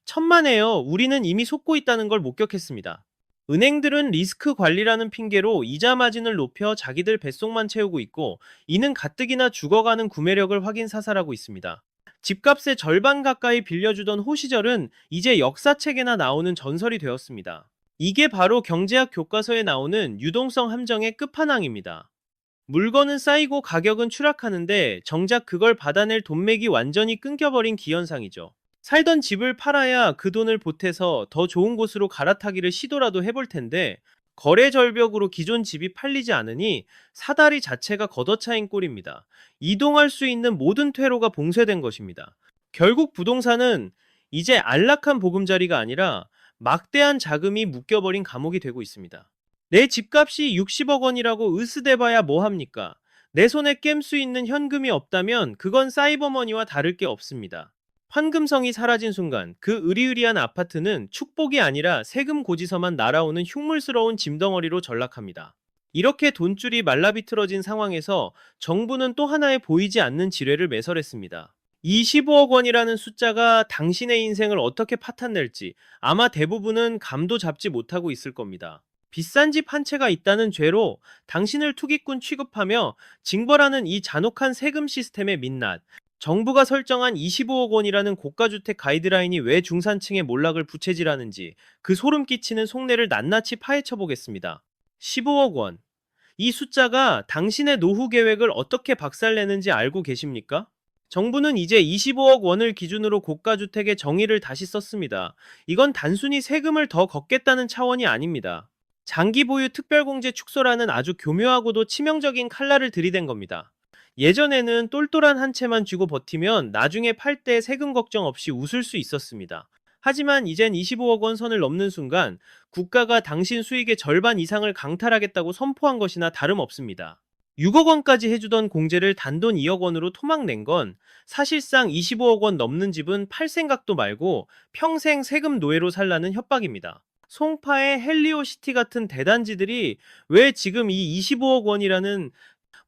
천만에요. 우리는 이미 속고 있다는 걸 목격했습니다. 은행들은 리스크 관리라는 핑계로 이자 마진을 높여 자기들 뱃속만 채우고 있고, 이는 가뜩이나 죽어가는 구매력을 확인 사살하고 있습니다. 집값의 절반 가까이 빌려주던 호시절은 이제 역사책에나 나오는 전설이 되었습니다. 이게 바로 경제학 교과서에 나오는 유동성 함정의 끝판왕입니다. 물건은 쌓이고 가격은 추락하는데 정작 그걸 받아낼 돈맥이 완전히 끊겨버린 기현상이죠. 살던 집을 팔아야 그 돈을 보태서 더 좋은 곳으로 갈아타기를 시도라도 해볼 텐데, 거래 절벽으로 기존 집이 팔리지 않으니 사다리 자체가 걷어차인 꼴입니다. 이동할 수 있는 모든 퇴로가 봉쇄된 것입니다. 결국 부동산은 이제 안락한 보금자리가 아니라 막대한 자금이 묶여버린 감옥이 되고 있습니다. 내 집값이 60억 원이라고 으스대봐야 뭐합니까? 내 손에 깸 수 있는 현금이 없다면 그건 사이버머니와 다를 게 없습니다. 황금성이 사라진 순간 그 으리으리한 아파트는 축복이 아니라 세금 고지서만 날아오는 흉물스러운 짐덩어리로 전락합니다. 이렇게 돈줄이 말라비틀어진 상황에서 정부는 또 하나의 보이지 않는 지뢰를 매설했습니다. 25억 원이라는 숫자가 당신의 인생을 어떻게 파탄낼지 아마 대부분은 감도 잡지 못하고 있을 겁니다. 비싼 집 한 채가 있다는 죄로 당신을 투기꾼 취급하며 징벌하는 이 잔혹한 세금 시스템의 민낯, 정부가 설정한 25억 원이라는 고가주택 가이드라인이 왜 중산층의 몰락을 부채질하는지 그 소름 끼치는 속내를 낱낱이 파헤쳐 보겠습니다. 15억 원. 이 숫자가 당신의 노후 계획을 어떻게 박살내는지 알고 계십니까? 정부는 이제 25억 원을 기준으로 고가주택의 정의를 다시 썼습니다. 이건 단순히 세금을 더 걷겠다는 차원이 아닙니다. 장기 보유 특별공제 축소라는 아주 교묘하고도 치명적인 칼날을 들이댄 겁니다. 예전에는 똘똘한 한 채만 쥐고 버티면 나중에 팔 때 세금 걱정 없이 웃을 수 있었습니다. 하지만 이젠 25억 원 선을 넘는 순간 국가가 당신 수익의 절반 이상을 강탈하겠다고 선포한 것이나 다름없습니다. 6억 원까지 해주던 공제를 단돈 2억 원으로 토막낸 건 사실상 25억 원 넘는 집은 팔 생각도 말고 평생 세금 노예로 살라는 협박입니다. 송파의 헬리오시티 같은 대단지들이 왜 지금 이 25억 원이라는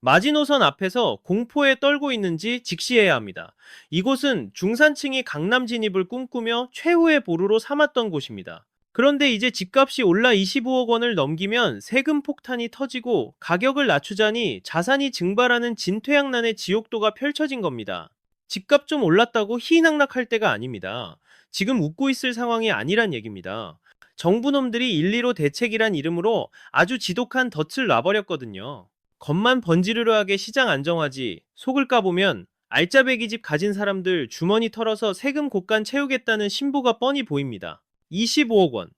마지노선 앞에서 공포에 떨고 있는지 직시해야 합니다. 이곳은 중산층이 강남 진입을 꿈꾸며 최후의 보루로 삼았던 곳입니다. 그런데 이제 집값이 올라 25억 원을 넘기면 세금 폭탄이 터지고 가격을 낮추자니 자산이 증발하는 진퇴양난의 지옥도가 펼쳐진 겁니다. 집값 좀 올랐다고 희희낙낙할 때가 아닙니다. 지금 웃고 있을 상황이 아니란 얘기입니다. 정부놈들이 1, 2로 대책이란 이름으로 아주 지독한 덫을 놔버렸거든요. 겉만 번지르르하게 시장 안정화지 속을 까보면 알짜배기 집 가진 사람들 주머니 털어서 세금 곳간 채우겠다는 신보가 뻔히 보입니다. 25억 원.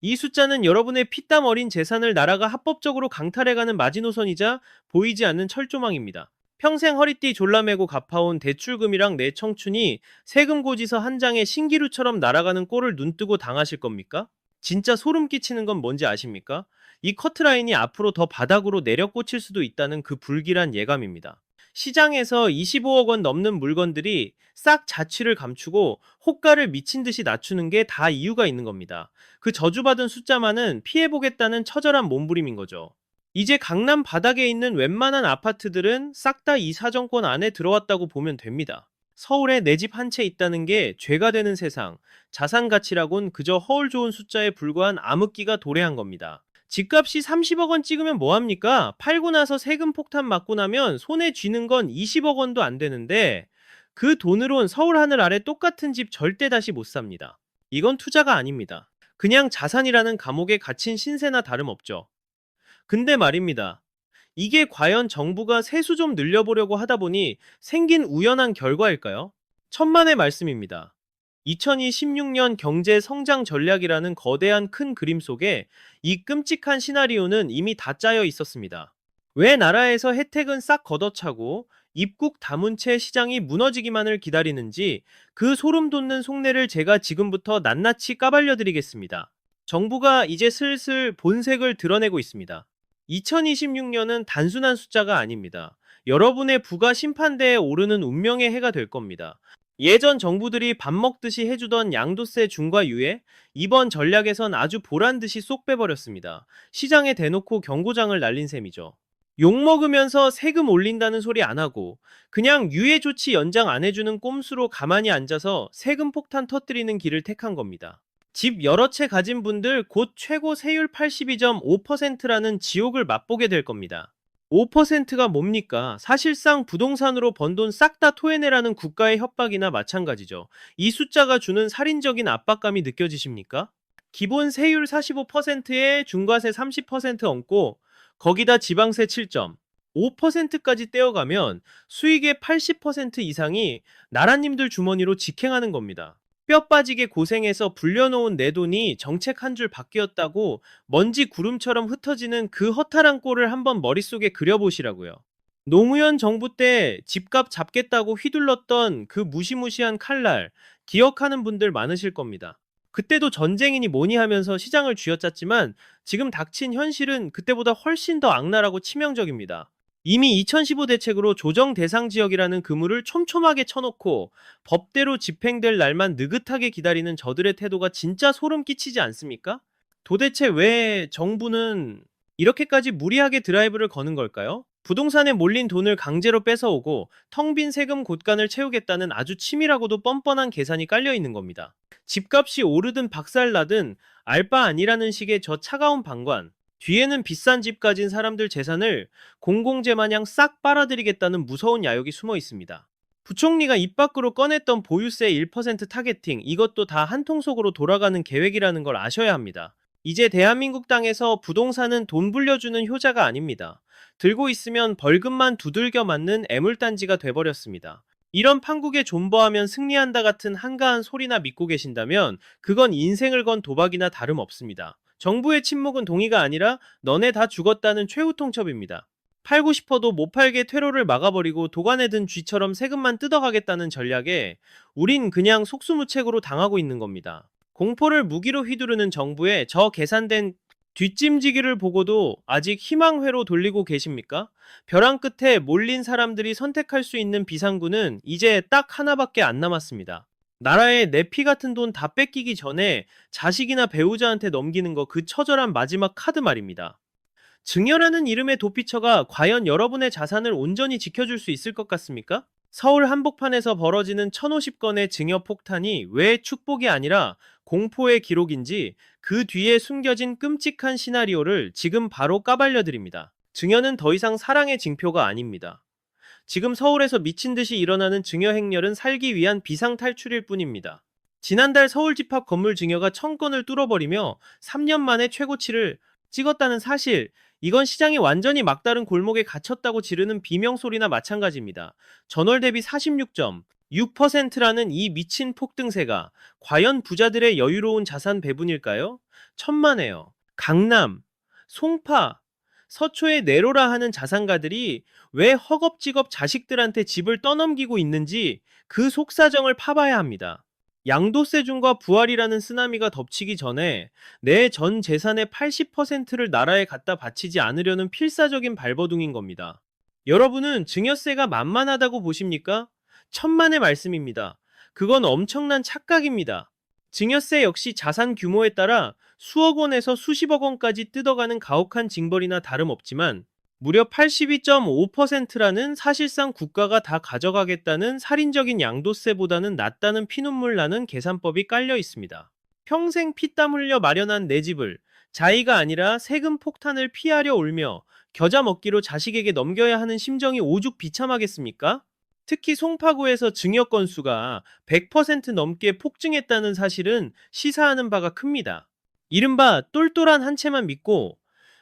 이 숫자는 여러분의 피땀 어린 재산을 나라가 합법적으로 강탈해가는 마지노선이자 보이지 않는 철조망입니다. 평생 허리띠 졸라매고 갚아온 대출금이랑 내 청춘이 세금 고지서 한 장에 신기루처럼 날아가는 꼴을 눈뜨고 당하실 겁니까? 진짜 소름 끼치는 건 뭔지 아십니까? 이 커트라인이 앞으로 더 바닥으로 내려 꽂힐 수도 있다는 그 불길한 예감입니다. 시장에서 25억 원 넘는 물건들이 싹 자취를 감추고 호가를 미친 듯이 낮추는 게 다 이유가 있는 겁니다. 그 저주받은 숫자만은 피해보겠다는 처절한 몸부림인 거죠. 이제 강남 바닥에 있는 웬만한 아파트들은 싹 다 이 사정권 안에 들어왔다고 보면 됩니다. 서울에 내 집 한 채 있다는 게 죄가 되는 세상, 자산 가치라곤 그저 허울 좋은 숫자에 불과한 암흑기가 도래한 겁니다. 집값이 30억 원 찍으면 뭐합니까? 팔고 나서 세금 폭탄 맞고 나면 손에 쥐는 건 20억 원도 안 되는데 그 돈으론 서울 하늘 아래 똑같은 집 절대 다시 못 삽니다. 이건 투자가 아닙니다. 그냥 자산이라는 감옥에 갇힌 신세나 다름없죠. 근데 말입니다. 이게 과연 정부가 세수 좀 늘려보려고 하다 보니 생긴 우연한 결과일까요? 천만의 말씀입니다. 2016년 경제 성장 전략이라는 거대한 큰 그림 속에 이 끔찍한 시나리오는 이미 다 짜여 있었습니다. 왜 나라에서 혜택은 싹 걷어차고 입국 다문 채 시장이 무너지기만을 기다리는지 그 소름 돋는 속내를 제가 지금부터 낱낱이 까발려드리겠습니다. 정부가 이제 슬슬 본색을 드러내고 있습니다. 2026년은 단순한 숫자가 아닙니다. 여러분의 부가 심판대에 오르는 운명의 해가 될 겁니다. 예전 정부들이 밥 먹듯이 해주던 양도세 중과 유예, 이번 전략에선 아주 보란듯이 쏙 빼버렸습니다. 시장에 대놓고 경고장을 날린 셈이죠. 욕먹으면서 세금 올린다는 소리 안 하고 그냥 유예 조치 연장 안 해주는 꼼수로 가만히 앉아서 세금 폭탄 터뜨리는 길을 택한 겁니다. 집 여러 채 가진 분들 곧 최고 세율 82.5%라는 지옥을 맛보게 될 겁니다. 5%가 뭡니까? 사실상 부동산으로 번 돈 싹 다 토해내라는 국가의 협박이나 마찬가지죠. 이 숫자가 주는 살인적인 압박감이 느껴지십니까? 기본 세율 45%에 중과세 30% 얹고 거기다 지방세 7.5%까지 떼어가면 수익의 80% 이상이 나라님들 주머니로 직행하는 겁니다. 뼈 빠지게 고생해서 불려놓은 내 돈이 정책 한 줄 바뀌었다고 먼지 구름처럼 흩어지는 그 허탈한 꼴을 한번 머릿속에 그려보시라고요. 노무현 정부 때 집값 잡겠다고 휘둘렀던 그 무시무시한 칼날 기억하는 분들 많으실 겁니다. 그때도 전쟁이니 뭐니 하면서 시장을 쥐어짰지만 지금 닥친 현실은 그때보다 훨씬 더 악랄하고 치명적입니다. 이미 2015 대책으로 조정 대상 지역이라는 그물을 촘촘하게 쳐놓고 법대로 집행될 날만 느긋하게 기다리는 저들의 태도가 진짜 소름 끼치지 않습니까? 도대체 왜 정부는 이렇게까지 무리하게 드라이브를 거는 걸까요? 부동산에 몰린 돈을 강제로 뺏어오고 텅 빈 세금 곳간을 채우겠다는 아주 치밀하고도 뻔뻔한 계산이 깔려 있는 겁니다. 집값이 오르든 박살나든 알 바 아니라는 식의 저 차가운 방관, 뒤에는 비싼 집 가진 사람들 재산을 공공재 마냥 싹 빨아들이겠다는 무서운 야욕이 숨어 있습니다. 부총리가 입 밖으로 꺼냈던 보유세 1% 타겟팅, 이것도 다 한통속으로 돌아가는 계획이라는 걸 아셔야 합니다. 이제 대한민국 땅에서 부동산은 돈 불려주는 효자가 아닙니다. 들고 있으면 벌금만 두들겨 맞는 애물단지가 돼버렸습니다. 이런 판국에 존버하면 승리한다 같은 한가한 소리나 믿고 계신다면 그건 인생을 건 도박이나 다름없습니다. 정부의 침묵은 동의가 아니라 너네 다 죽었다는 최후 통첩입니다. 팔고 싶어도 못 팔게 퇴로를 막아버리고 도관에 든 쥐처럼 세금만 뜯어가겠다는 전략에 우린 그냥 속수무책으로 당하고 있는 겁니다. 공포를 무기로 휘두르는 정부의 저 계산된 뒷짐지기를 보고도 아직 희망회로 돌리고 계십니까? 벼랑 끝에 몰린 사람들이 선택할 수 있는 비상구는 이제 딱 하나밖에 안 남았습니다. 나라에 내 피 같은 돈 다 뺏기기 전에 자식이나 배우자한테 넘기는 거, 그 처절한 마지막 카드 말입니다. 증여라는 이름의 도피처가 과연 여러분의 자산을 온전히 지켜줄 수 있을 것 같습니까? 서울 한복판에서 벌어지는 1050건의 증여 폭탄이 왜 축복이 아니라 공포의 기록인지 그 뒤에 숨겨진 끔찍한 시나리오를 지금 바로 까발려드립니다. 증여는 더 이상 사랑의 징표가 아닙니다. 지금 서울에서 미친 듯이 일어나는 증여 행렬은 살기 위한 비상 탈출일 뿐입니다. 지난달 서울 집합 건물 증여가 1000건을 뚫어버리며 3년 만에 최고치를 찍었다는 사실, 이건 시장이 완전히 막다른 골목에 갇혔다고 지르는 비명소리나 마찬가지입니다. 전월 대비 46.6%라는 이 미친 폭등세가 과연 부자들의 여유로운 자산 배분일까요? 천만에요. 강남, 송파, 서초에 내로라 하는 자산가들이 왜 허겁지겁 자식들한테 집을 떠넘기고 있는지 그 속사정을 파봐야 합니다. 양도세 중과 부활이라는 쓰나미가 덮치기 전에 내 전 재산의 80%를 나라에 갖다 바치지 않으려는 필사적인 발버둥인 겁니다. 여러분은 증여세가 만만하다고 보십니까? 천만의 말씀입니다. 그건 엄청난 착각입니다. 증여세 역시 자산 규모에 따라 수억 원에서 수십억 원까지 뜯어가는 가혹한 징벌이나 다름없지만 무려 82.5%라는 사실상 국가가 다 가져가겠다는 살인적인 양도세보다는 낫다는 피눈물 나는 계산법이 깔려 있습니다. 평생 피땀 흘려 마련한 내 집을 자의가 아니라 세금 폭탄을 피하려 울며 겨자 먹기로 자식에게 넘겨야 하는 심정이 오죽 비참하겠습니까? 특히 송파구에서 증여 건수가 100% 넘게 폭증했다는 사실은 시사하는 바가 큽니다. 이른바 똘똘한 한 채만 믿고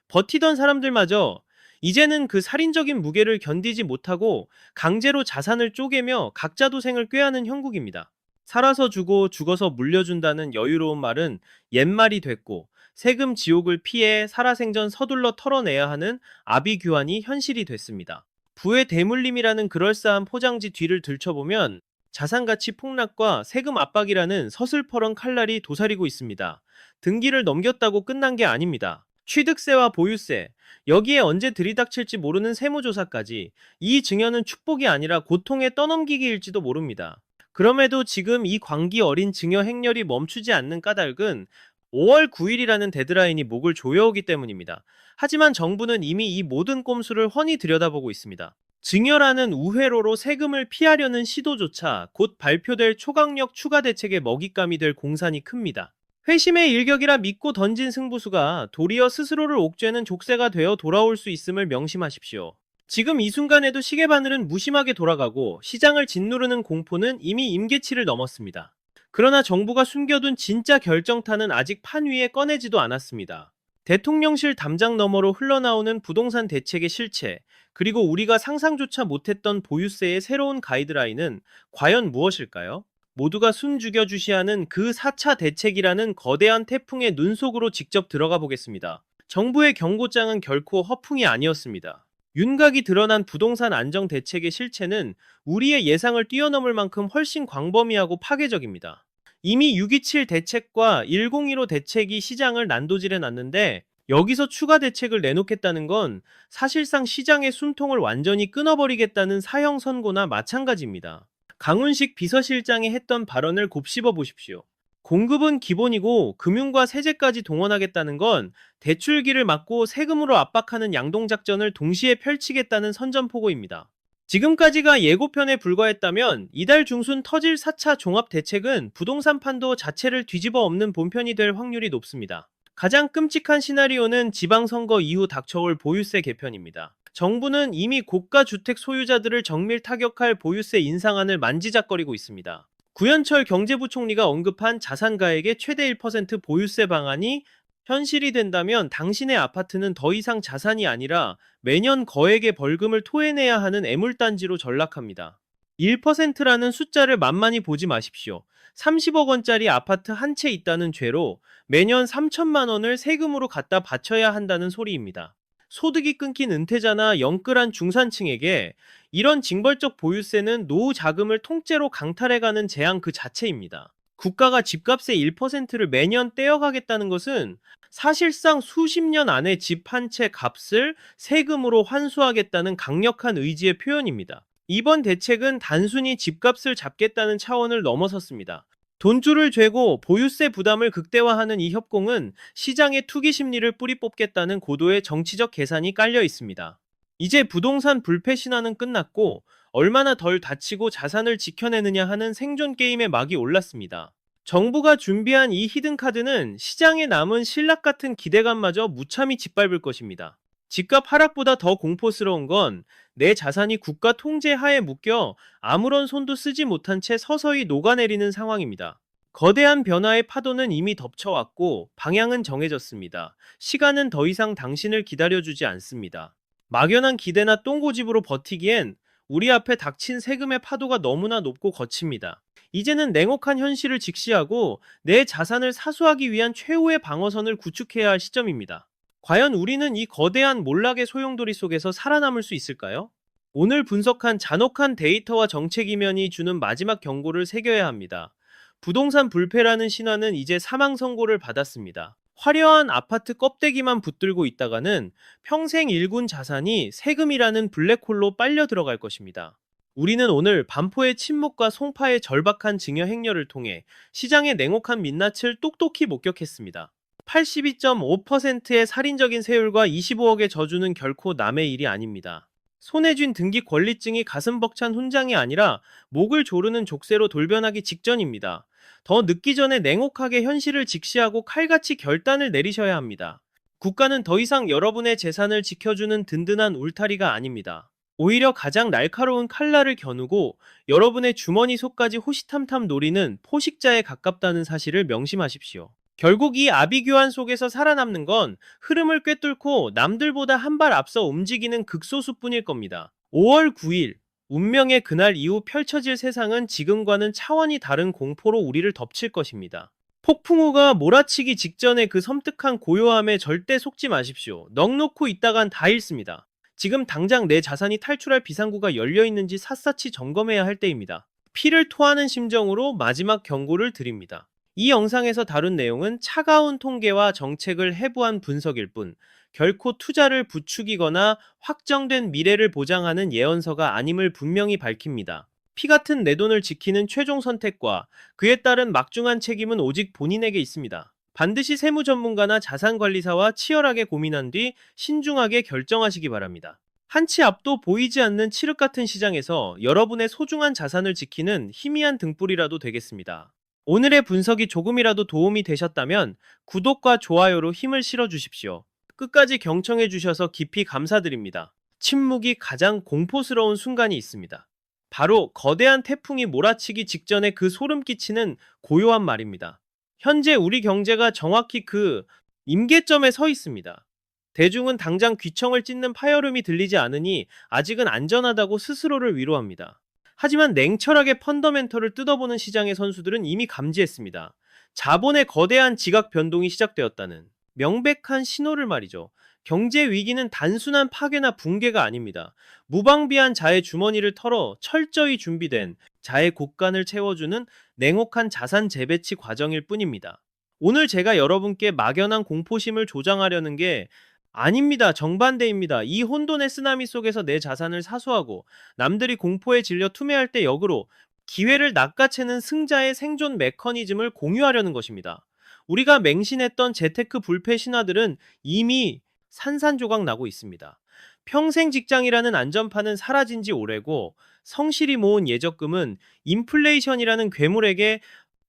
버티던 사람들마저 이제는 그 살인적인 무게를 견디지 못하고 강제로 자산을 쪼개며 각자 도생을 꾀하는 형국입니다. 살아서 주고 죽어서 물려준다는 여유로운 말은 옛말이 됐고 세금 지옥을 피해 살아생전 서둘러 털어내야 하는 아비규환이 현실이 됐습니다. 부의 대물림이라는 그럴싸한 포장지 뒤를 들춰보면 자산가치 폭락과 세금 압박이라는 서슬퍼런 칼날이 도사리고 있습니다. 등기를 넘겼다고 끝난 게 아닙니다. 취득세와 보유세, 여기에 언제 들이닥칠지 모르는 세무조사까지, 이 증여는 축복이 아니라 고통의 떠넘기기일지도 모릅니다. 그럼에도 지금 이 광기 어린 증여 행렬이 멈추지 않는 까닭은 5월 9일이라는 데드라인이 목을 조여오기 때문입니다. 하지만 정부는 이미 이 모든 꼼수를 훤히 들여다보고 있습니다. 증여라는 우회로로 세금을 피하려는 시도조차 곧 발표될 초강력 추가 대책의 먹잇감이 될 공산이 큽니다. 회심의 일격이라 믿고 던진 승부수가 도리어 스스로를 옥죄는 족쇄가 되어 돌아올 수 있음을 명심하십시오. 지금 이 순간에도 시계바늘은 무심하게 돌아가고 시장을 짓누르는 공포는 이미 임계치를 넘었습니다. 그러나 정부가 숨겨둔 진짜 결정타는 아직 판 위에 꺼내지도 않았습니다. 대통령실 담장 너머로 흘러나오는 부동산 대책의 실체, 그리고 우리가 상상조차 못했던 보유세의 새로운 가이드라인은 과연 무엇일까요? 모두가 숨죽여주시하는 그 4차 대책이라는 거대한 태풍의 눈 속으로 직접 들어가 보겠습니다. 정부의 경고장은 결코 허풍이 아니었습니다. 윤곽이 드러난 부동산 안정 대책의 실체는 우리의 예상을 뛰어넘을 만큼 훨씬 광범위하고 파괴적입니다. 이미 6.27 대책과 1015 대책이 시장을 난도질해 놨는데 여기서 추가 대책을 내놓겠다는 건 사실상 시장의 숨통을 완전히 끊어버리겠다는 사형 선고나 마찬가지입니다. 강훈식 비서실장이 했던 발언을 곱씹어 보십시오. 공급은 기본이고 금융과 세제까지 동원하겠다는 건 대출기를 막고 세금으로 압박하는 양동작전을 동시에 펼치겠다는 선전포고입니다. 지금까지가 예고편에 불과했다면 이달 중순 터질 4차 종합대책은 부동산 판도 자체를 뒤집어 엎는 본편이 될 확률이 높습니다. 가장 끔찍한 시나리오는 지방선거 이후 닥쳐올 보유세 개편입니다. 정부는 이미 고가 주택 소유자들을 정밀 타격할 보유세 인상안을 만지작거리고 있습니다. 구현철 경제부총리가 언급한 자산가액의 최대 1% 보유세 방안이 현실이 된다면 당신의 아파트는 더 이상 자산이 아니라 매년 거액의 벌금을 토해내야 하는 애물단지로 전락합니다. 1%라는 숫자를 만만히 보지 마십시오. 30억 원짜리 아파트 한 채 있다는 죄로 매년 3천만 원을 세금으로 갖다 바쳐야 한다는 소리입니다. 소득이 끊긴 은퇴자나 영끌한 중산층에게 이런 징벌적 보유세는 노후 자금을 통째로 강탈해가는 재앙 그 자체입니다. 국가가 집값의 1%를 매년 떼어가겠다는 것은 사실상 수십 년 안에 집 한 채 값을 세금으로 환수하겠다는 강력한 의지의 표현입니다. 이번 대책은 단순히 집값을 잡겠다는 차원을 넘어섰습니다. 돈줄을 죄고 보유세 부담을 극대화하는 이 협공은 시장의 투기 심리를 뿌리 뽑겠다는 고도의 정치적 계산이 깔려 있습니다. 이제 부동산 불패 신화는 끝났고 얼마나 덜 다치고 자산을 지켜내느냐 하는 생존 게임의 막이 올랐습니다. 정부가 준비한 이 히든카드는 시장에 남은 신락 같은 기대감마저 무참히 짓밟을 것입니다. 집값 하락보다 더 공포스러운 건 내 자산이 국가 통제 하에 묶여 아무런 손도 쓰지 못한 채 서서히 녹아내리는 상황입니다. 거대한 변화의 파도는 이미 덮쳐왔고 방향은 정해졌습니다. 시간은 더 이상 당신을 기다려주지 않습니다. 막연한 기대나 똥고집으로 버티기엔 우리 앞에 닥친 세금의 파도가 너무나 높고 거칩니다. 이제는 냉혹한 현실을 직시하고 내 자산을 사수하기 위한 최후의 방어선을 구축해야 할 시점입니다. 과연 우리는 이 거대한 몰락의 소용돌이 속에서 살아남을 수 있을까요? 오늘 분석한 잔혹한 데이터와 정책 이면이 주는 마지막 경고를 새겨야 합니다. 부동산 불패라는 신화는 이제 사망 선고를 받았습니다. 화려한 아파트 껍데기만 붙들고 있다가는 평생 일군 자산이 세금이라는 블랙홀로 빨려 들어갈 것입니다. 우리는 오늘 반포의 침묵과 송파의 절박한 증여 행렬을 통해 시장의 냉혹한 민낯을 똑똑히 목격했습니다. 82.5%의 살인적인 세율과 25억의 저주는 결코 남의 일이 아닙니다. 손에 쥔 등기 권리증이 가슴 벅찬 훈장이 아니라 목을 조르는 족쇄로 돌변하기 직전입니다. 더 늦기 전에 냉혹하게 현실을 직시하고 칼같이 결단을 내리셔야 합니다. 국가는 더 이상 여러분의 재산을 지켜주는 든든한 울타리가 아닙니다. 오히려 가장 날카로운 칼날을 겨누고 여러분의 주머니 속까지 호시탐탐 노리는 포식자에 가깝다는 사실을 명심하십시오. 결국 이 아비규환 속에서 살아남는 건 흐름을 꿰뚫고 남들보다 한 발 앞서 움직이는 극소수뿐일 겁니다. 5월 9일, 운명의 그날 이후 펼쳐질 세상은 지금과는 차원이 다른 공포로 우리를 덮칠 것입니다. 폭풍우가 몰아치기 직전의 그 섬뜩한 고요함에 절대 속지 마십시오. 넋 놓고 있다간 다 잃습니다. 지금 당장 내 자산이 탈출할 비상구가 열려 있는지 샅샅이 점검해야 할 때입니다. 피를 토하는 심정으로 마지막 경고를 드립니다. 이 영상에서 다룬 내용은 차가운 통계와 정책을 해부한 분석일 뿐 결코 투자를 부추기거나 확정된 미래를 보장하는 예언서가 아님을 분명히 밝힙니다. 피 같은 내 돈을 지키는 최종 선택과 그에 따른 막중한 책임은 오직 본인에게 있습니다. 반드시 세무 전문가나 자산관리사와 치열하게 고민한 뒤 신중하게 결정하시기 바랍니다. 한치 앞도 보이지 않는 칠흑 같은 시장에서 여러분의 소중한 자산을 지키는 희미한 등불이라도 되겠습니다. 오늘의 분석이 조금이라도 도움이 되셨다면 구독과 좋아요로 힘을 실어 주십시오. 끝까지 경청해 주셔서 깊이 감사드립니다. 침묵이 가장 공포스러운 순간이 있습니다. 바로 거대한 태풍이 몰아치기 직전에 그 소름 끼치는 고요한 말입니다. 현재 우리 경제가 정확히 그 임계점에 서 있습니다. 대중은 당장 귀청을 찢는 파열음이 들리지 않으니 아직은 안전하다고 스스로를 위로합니다. 하지만 냉철하게 펀더멘털을 뜯어보는 시장의 선수들은 이미 감지했습니다. 자본의 거대한 지각 변동이 시작되었다는 명백한 신호를 말이죠. 경제 위기는 단순한 파괴나 붕괴가 아닙니다. 무방비한 자의 주머니를 털어 철저히 준비된 자의 곳간을 채워주는 냉혹한 자산 재배치 과정일 뿐입니다. 오늘 제가 여러분께 막연한 공포심을 조장하려는 게 아닙니다. 정반대입니다. 이 혼돈의 쓰나미 속에서 내 자산을 사수하고 남들이 공포에 질려 투매할 때 역으로 기회를 낚아채는 승자의 생존 메커니즘을 공유하려는 것입니다. 우리가 맹신했던 재테크 불패 신화들은 이미 산산조각 나고 있습니다. 평생 직장이라는 안전판은 사라진 지 오래고 성실히 모은 예적금은 인플레이션이라는 괴물에게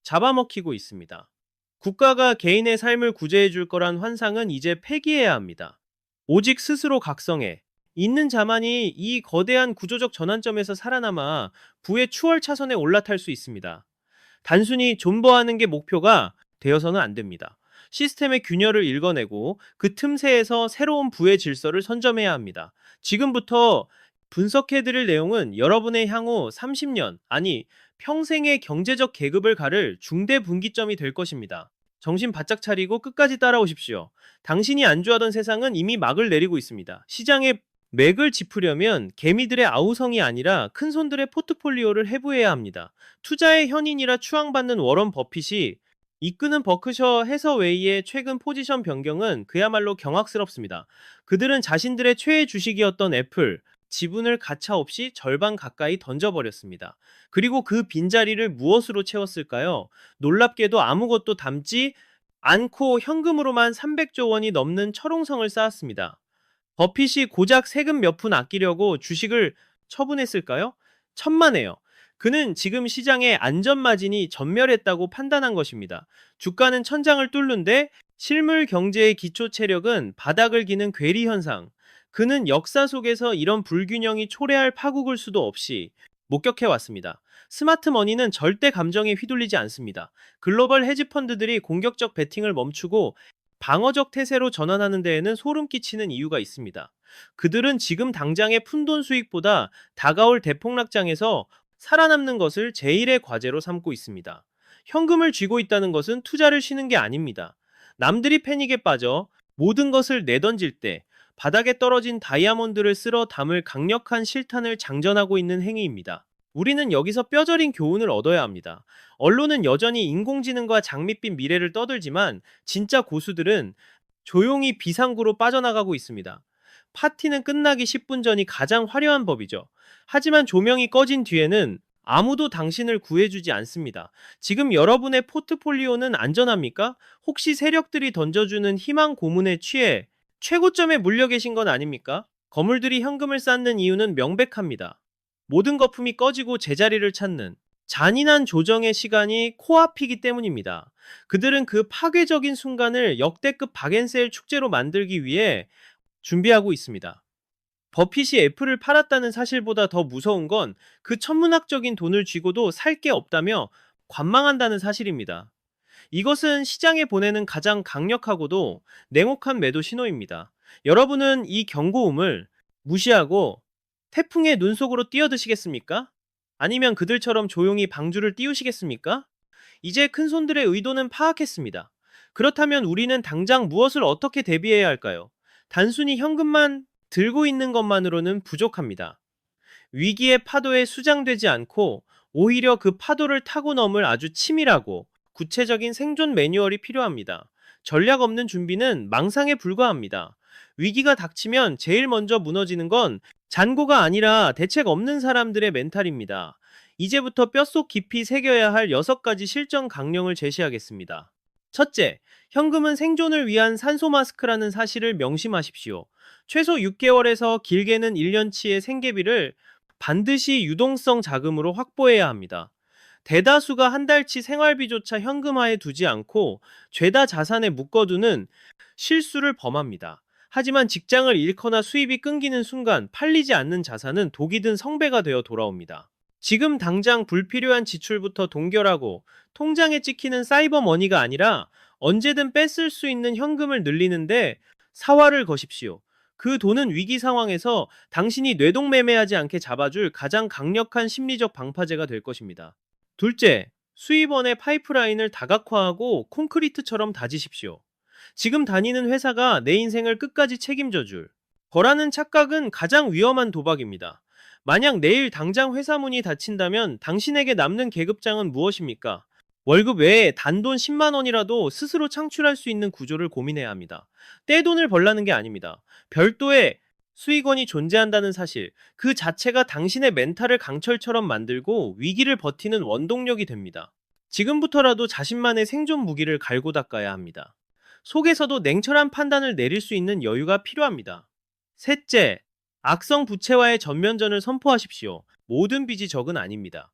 잡아먹히고 있습니다. 국가가 개인의 삶을 구제해 줄 거란 환상은 이제 폐기해야 합니다. 오직 스스로 각성해 있는 자만이 이 거대한 구조적 전환점에서 살아남아 부의 추월 차선에 올라탈 수 있습니다. 단순히 존버하는 게 목표가 되어서는 안 됩니다. 시스템의 균열을 읽어내고 그 틈새에서 새로운 부의 질서를 선점해야 합니다. 지금부터 분석해드릴 내용은 여러분의 향후 30년, 아니 평생의 경제적 계급을 가를 중대 분기점이 될 것입니다. 정신 바짝 차리고 끝까지 따라오십시오. 당신이 안주하던 세상은 이미 막을 내리고 있습니다. 시장의 맥을 짚으려면 개미들의 아우성이 아니라 큰손들의 포트폴리오를 해부해야 합니다. 투자의 현인이라 추앙받는 워런 버핏이 이끄는 버크셔 해서웨이의 최근 포지션 변경은 그야말로 경악스럽습니다. 그들은 자신들의 최애 주식이었던 애플, 지분을 가차없이 절반 가까이 던져버렸습니다. 그리고 그 빈자리를 무엇으로 채웠을까요? 놀랍게도 아무것도 담지 않고 현금으로만 300조 원이 넘는 철옹성을 쌓았습니다. 버핏이 고작 세금 몇 푼 아끼려고 주식을 처분했을까요? 천만에요. 그는 지금 시장의 안전마진이 전멸했다고 판단한 것입니다. 주가는 천장을 뚫는데 실물 경제의 기초 체력은 바닥을 기는 괴리 현상. 그는 역사 속에서 이런 불균형이 초래할 파국을 수도 없이 목격해왔습니다. 스마트 머니는 절대 감정에 휘둘리지 않습니다. 글로벌 헤지펀드들이 공격적 베팅을 멈추고 방어적 태세로 전환하는 데에는 소름 끼치는 이유가 있습니다. 그들은 지금 당장의 푼돈 수익보다 다가올 대폭락장에서 살아남는 것을 제일의 과제로 삼고 있습니다. 현금을 쥐고 있다는 것은 투자를 쉬는 게 아닙니다. 남들이 패닉에 빠져 모든 것을 내던질 때 바닥에 떨어진 다이아몬드를 쓸어 담을 강력한 실탄을 장전하고 있는 행위입니다. 우리는 여기서 뼈저린 교훈을 얻어야 합니다. 언론은 여전히 인공지능과 장밋빛 미래를 떠들지만 진짜 고수들은 조용히 비상구로 빠져나가고 있습니다. 파티는 끝나기 10분 전이 가장 화려한 법이죠. 하지만 조명이 꺼진 뒤에는 아무도 당신을 구해주지 않습니다. 지금 여러분의 포트폴리오는 안전합니까? 혹시 세력들이 던져주는 희망 고문에 취해 최고점에 물려 계신 건 아닙니까? 거물들이 현금을 쌓는 이유는 명백합니다. 모든 거품이 꺼지고 제자리를 찾는 잔인한 조정의 시간이 코앞이기 때문입니다. 그들은 그 파괴적인 순간을 역대급 박앤셀 축제로 만들기 위해 준비하고 있습니다. 버핏이 애플을 팔았다는 사실보다 더 무서운 건 그 천문학적인 돈을 쥐고도 살 게 없다며 관망한다는 사실입니다. 이것은 시장에 보내는 가장 강력하고도 냉혹한 매도 신호입니다. 여러분은 이 경고음을 무시하고 태풍의 눈 속으로 뛰어드시겠습니까? 아니면 그들처럼 조용히 방주를 띄우시겠습니까? 이제 큰손들의 의도는 파악했습니다. 그렇다면 우리는 당장 무엇을 어떻게 대비해야 할까요? 단순히 현금만 들고 있는 것만으로는 부족합니다. 위기의 파도에 수장되지 않고 오히려 그 파도를 타고 넘을 아주 치밀하고 구체적인 생존 매뉴얼이 필요합니다. 전략 없는 준비는 망상에 불과합니다. 위기가 닥치면 제일 먼저 무너지는 건 잔고가 아니라 대책 없는 사람들의 멘탈입니다. 이제부터 뼛속 깊이 새겨야 할 6가지 실전 강령을 제시하겠습니다. 첫째, 현금은 생존을 위한 산소 마스크라는 사실을 명심하십시오. 최소 6개월에서 길게는 1년치의 생계비를 반드시 유동성 자금으로 확보해야 합니다. 대다수가 한 달치 생활비조차 현금화에 두지 않고 죄다 자산에 묶어두는 실수를 범합니다. 하지만 직장을 잃거나 수입이 끊기는 순간 팔리지 않는 자산은 독이 든 성배가 되어 돌아옵니다. 지금 당장 불필요한 지출부터 동결하고 통장에 찍히는 사이버 머니가 아니라 언제든 뺏을 수 있는 현금을 늘리는데 사활을 거십시오. 그 돈은 위기 상황에서 당신이 뇌동매매하지 않게 잡아줄 가장 강력한 심리적 방파제가 될 것입니다. 둘째, 수입원의 파이프라인을 다각화하고 콘크리트처럼 다지십시오. 지금 다니는 회사가 내 인생을 끝까지 책임져 줄 거라는 착각은 가장 위험한 도박입니다. 만약 내일 당장 회사 문이 닫힌다면 당신에게 남는 계급장은 무엇입니까? 월급 외에 단돈 10만 원이라도 스스로 창출할 수 있는 구조를 고민해야 합니다. 떼돈을 벌라는 게 아닙니다. 별도의 수익원이 존재한다는 사실, 그 자체가 당신의 멘탈을 강철처럼 만들고 위기를 버티는 원동력이 됩니다. 지금부터라도 자신만의 생존 무기를 갈고 닦아야 합니다. 속에서도 냉철한 판단을 내릴 수 있는 여유가 필요합니다. 셋째, 악성 부채와의 전면전을 선포하십시오. 모든 빚이 적은 아닙니다.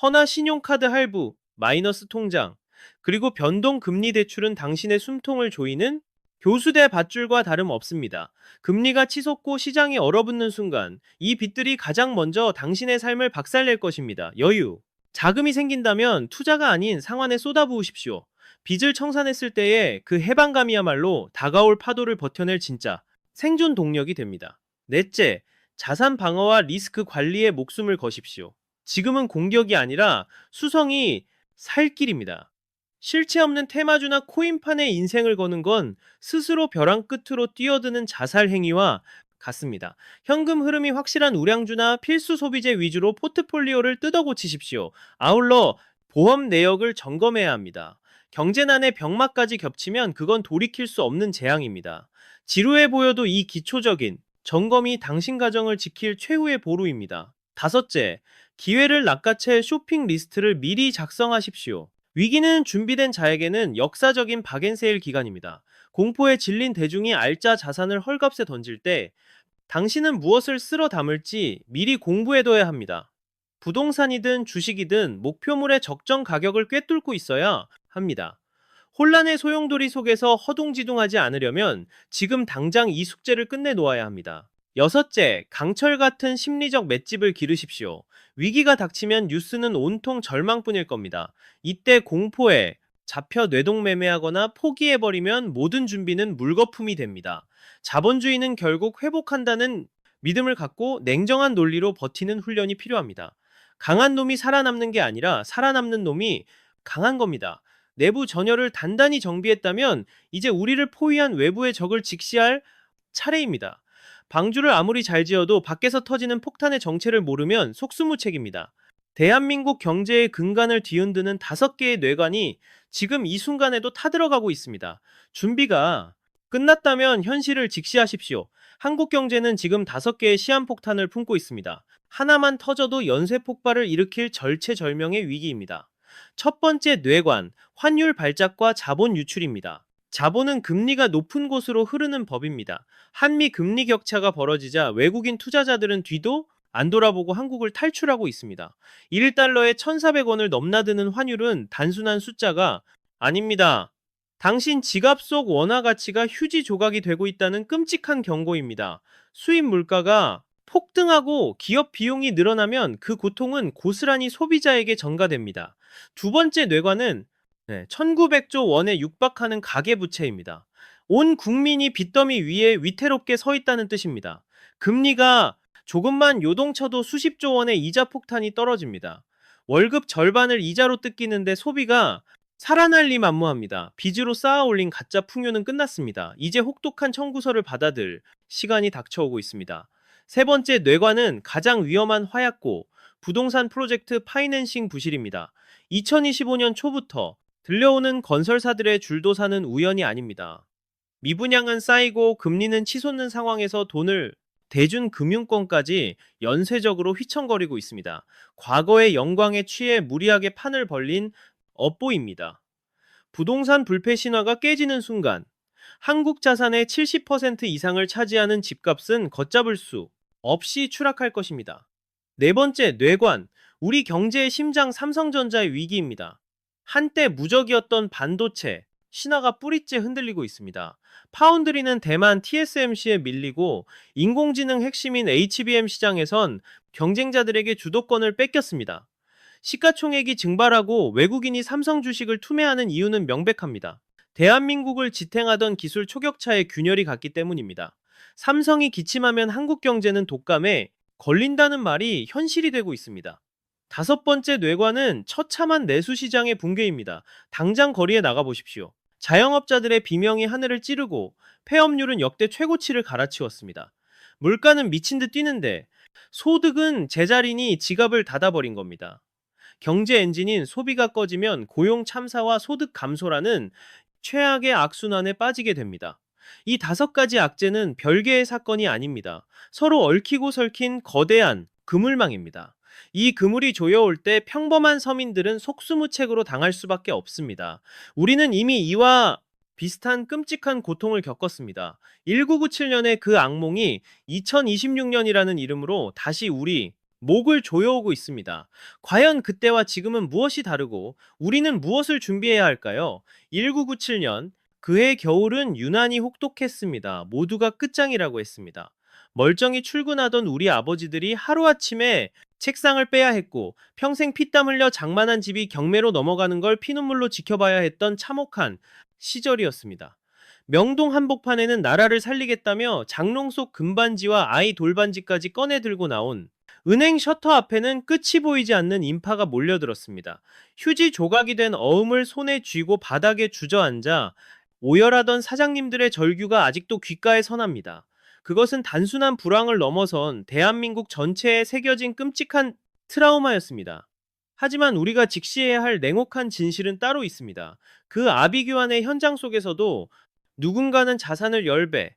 허나 신용카드 할부, 마이너스 통장, 그리고 변동금리 대출은 당신의 숨통을 조이는 교수대 밧줄과 다름없습니다. 금리가 치솟고 시장이 얼어붙는 순간 이 빚들이 가장 먼저 당신의 삶을 박살낼 것입니다. 여유. 자금이 생긴다면 투자가 아닌 상환에 쏟아부으십시오. 빚을 청산했을 때의 그 해방감이야말로 다가올 파도를 버텨낼 진짜 생존 동력이 됩니다. 넷째, 자산 방어와 리스크 관리에 목숨을 거십시오. 지금은 공격이 아니라 수성이 살 길입니다. 실체 없는 테마주나 코인판에 인생을 거는 건 스스로 벼랑 끝으로 뛰어드는 자살 행위와 같습니다. 현금 흐름이 확실한 우량주나 필수 소비재 위주로 포트폴리오를 뜯어고치십시오. 아울러 보험 내역을 점검해야 합니다. 경제난의 병마까지 겹치면 그건 돌이킬 수 없는 재앙입니다. 지루해 보여도 이 기초적인 점검이 당신 가정을 지킬 최후의 보루입니다. 다섯째, 기회를 낚아챌 쇼핑 리스트를 미리 작성하십시오. 위기는 준비된 자에게는 역사적인 박앤세일 기간입니다. 공포에 질린 대중이 알짜 자산을 헐값에 던질 때 당신은 무엇을 쓸어 담을지 미리 공부해둬야 합니다. 부동산이든 주식이든 목표물의 적정 가격을 꿰뚫고 있어야 합니다. 혼란의 소용돌이 속에서 허둥지둥하지 않으려면 지금 당장 이 숙제를 끝내놓아야 합니다. 여섯째, 강철 같은 심리적 맷집을 기르십시오. 위기가 닥치면 뉴스는 온통 절망뿐일 겁니다. 이때 공포에 잡혀 뇌동매매하거나 포기해버리면 모든 준비는 물거품이 됩니다. 자본주의는 결국 회복한다는 믿음을 갖고 냉정한 논리로 버티는 훈련이 필요합니다. 강한 놈이 살아남는 게 아니라 살아남는 놈이 강한 겁니다. 내부 전열을 단단히 정비했다면 이제 우리를 포위한 외부의 적을 직시할 차례입니다. 방주를 아무리 잘 지어도 밖에서 터지는 폭탄의 정체를 모르면 속수무책입니다. 대한민국 경제의 근간을 뒤흔드는 5개의 뇌관이 지금 이 순간에도 타들어가고 있습니다. 준비가 끝났다면 현실을 직시하십시오. 한국 경제는 지금 5개의 시한폭탄을 품고 있습니다. 하나만 터져도 연쇄 폭발을 일으킬 절체절명의 위기입니다. 첫 번째 뇌관, 환율 발작과 자본 유출입니다. 자본은 금리가 높은 곳으로 흐르는 법입니다. 한미 금리 격차가 벌어지자 외국인 투자자들은 뒤도 안 돌아보고 한국을 탈출하고 있습니다. 1달러에 1,400원을 넘나드는 환율은 단순한 숫자가 아닙니다. 당신 지갑 속 원화 가치가 휴지 조각이 되고 있다는 끔찍한 경고입니다. 수입 물가가 폭등하고 기업 비용이 늘어나면 그 고통은 고스란히 소비자에게 전가됩니다. 두 번째 뇌관은 1900조 원에 육박하는 가계부채입니다. 온 국민이 빚더미 위에 위태롭게 서 있다는 뜻입니다. 금리가 조금만 요동쳐도 수십조 원의 이자 폭탄이 떨어집니다. 월급 절반을 이자로 뜯기는데 소비가 살아날리 만무합니다. 빚으로 쌓아 올린 가짜 풍요는 끝났습니다. 이제 혹독한 청구서를 받아들 시간이 닥쳐오고 있습니다. 세 번째 뇌관은 가장 위험한 화약고, 부동산 프로젝트 파이낸싱 부실입니다. 2025년 초부터 들려오는 건설사들의 줄도사는 우연이 아닙니다. 미분양은 쌓이고 금리는 치솟는 상황에서 돈을 대준 금융권까지 연쇄적으로 휘청거리고 있습니다. 과거의 영광에 취해 무리하게 판을 벌린 업보입니다. 부동산 불패 신화가 깨지는 순간 한국 자산의 70% 이상을 차지하는 집값은 걷잡을 수 없이 추락할 것입니다. 네 번째, 뇌관. 우리 경제의 심장 삼성전자의 위기입니다. 한때 무적이었던 반도체, 신화가 뿌리째 흔들리고 있습니다. 파운드리는 대만 TSMC에 밀리고 인공지능 핵심인 HBM 시장에선 경쟁자들에게 주도권을 뺏겼습니다. 시가총액이 증발하고 외국인이 삼성 주식을 투매하는 이유는 명백합니다. 대한민국을 지탱하던 기술 초격차에 균열이 갔기 때문입니다. 삼성이 기침하면 한국 경제는 독감에 걸린다는 말이 현실이 되고 있습니다. 다섯 번째 뇌관은 처참한 내수시장의 붕괴입니다. 당장 거리에 나가보십시오. 자영업자들의 비명이 하늘을 찌르고 폐업률은 역대 최고치를 갈아치웠습니다. 물가는 미친 듯 뛰는데 소득은 제자리니 지갑을 닫아버린 겁니다. 경제 엔진인 소비가 꺼지면 고용 참사와 소득 감소라는 최악의 악순환에 빠지게 됩니다. 이 다섯 가지 악재는 별개의 사건이 아닙니다. 서로 얽히고 설킨 거대한 그물망입니다. 이 그물이 조여올 때 평범한 서민들은 속수무책으로 당할 수밖에 없습니다. 우리는 이미 이와 비슷한 끔찍한 고통을 겪었습니다. 1997년의 그 악몽이 2026년이라는 이름으로 다시 우리 목을 조여오고 있습니다. 과연 그때와 지금은 무엇이 다르고 우리는 무엇을 준비해야 할까요? 1997년, 그해 겨울은 유난히 혹독했습니다. 모두가 끝장이라고 했습니다. 멀쩡히 출근하던 우리 아버지들이 하루아침에 책상을 빼야 했고 평생 피땀 흘려 장만한 집이 경매로 넘어가는 걸 피눈물로 지켜봐야 했던 참혹한 시절이었습니다. 명동 한복판에는 나라를 살리겠다며 장롱 속 금반지와 아이 돌반지까지 꺼내 들고 나온 은행 셔터 앞에는 끝이 보이지 않는 인파가 몰려들었습니다. 휴지 조각이 된 어음을 손에 쥐고 바닥에 주저앉아 오열하던 사장님들의 절규가 아직도 귓가에 선합니다. 그것은 단순한 불황을 넘어선 대한민국 전체에 새겨진 끔찍한 트라우마였습니다. 하지만 우리가 직시해야 할 냉혹한 진실은 따로 있습니다. 그 아비규환의 현장 속에서도 누군가는 자산을 10배,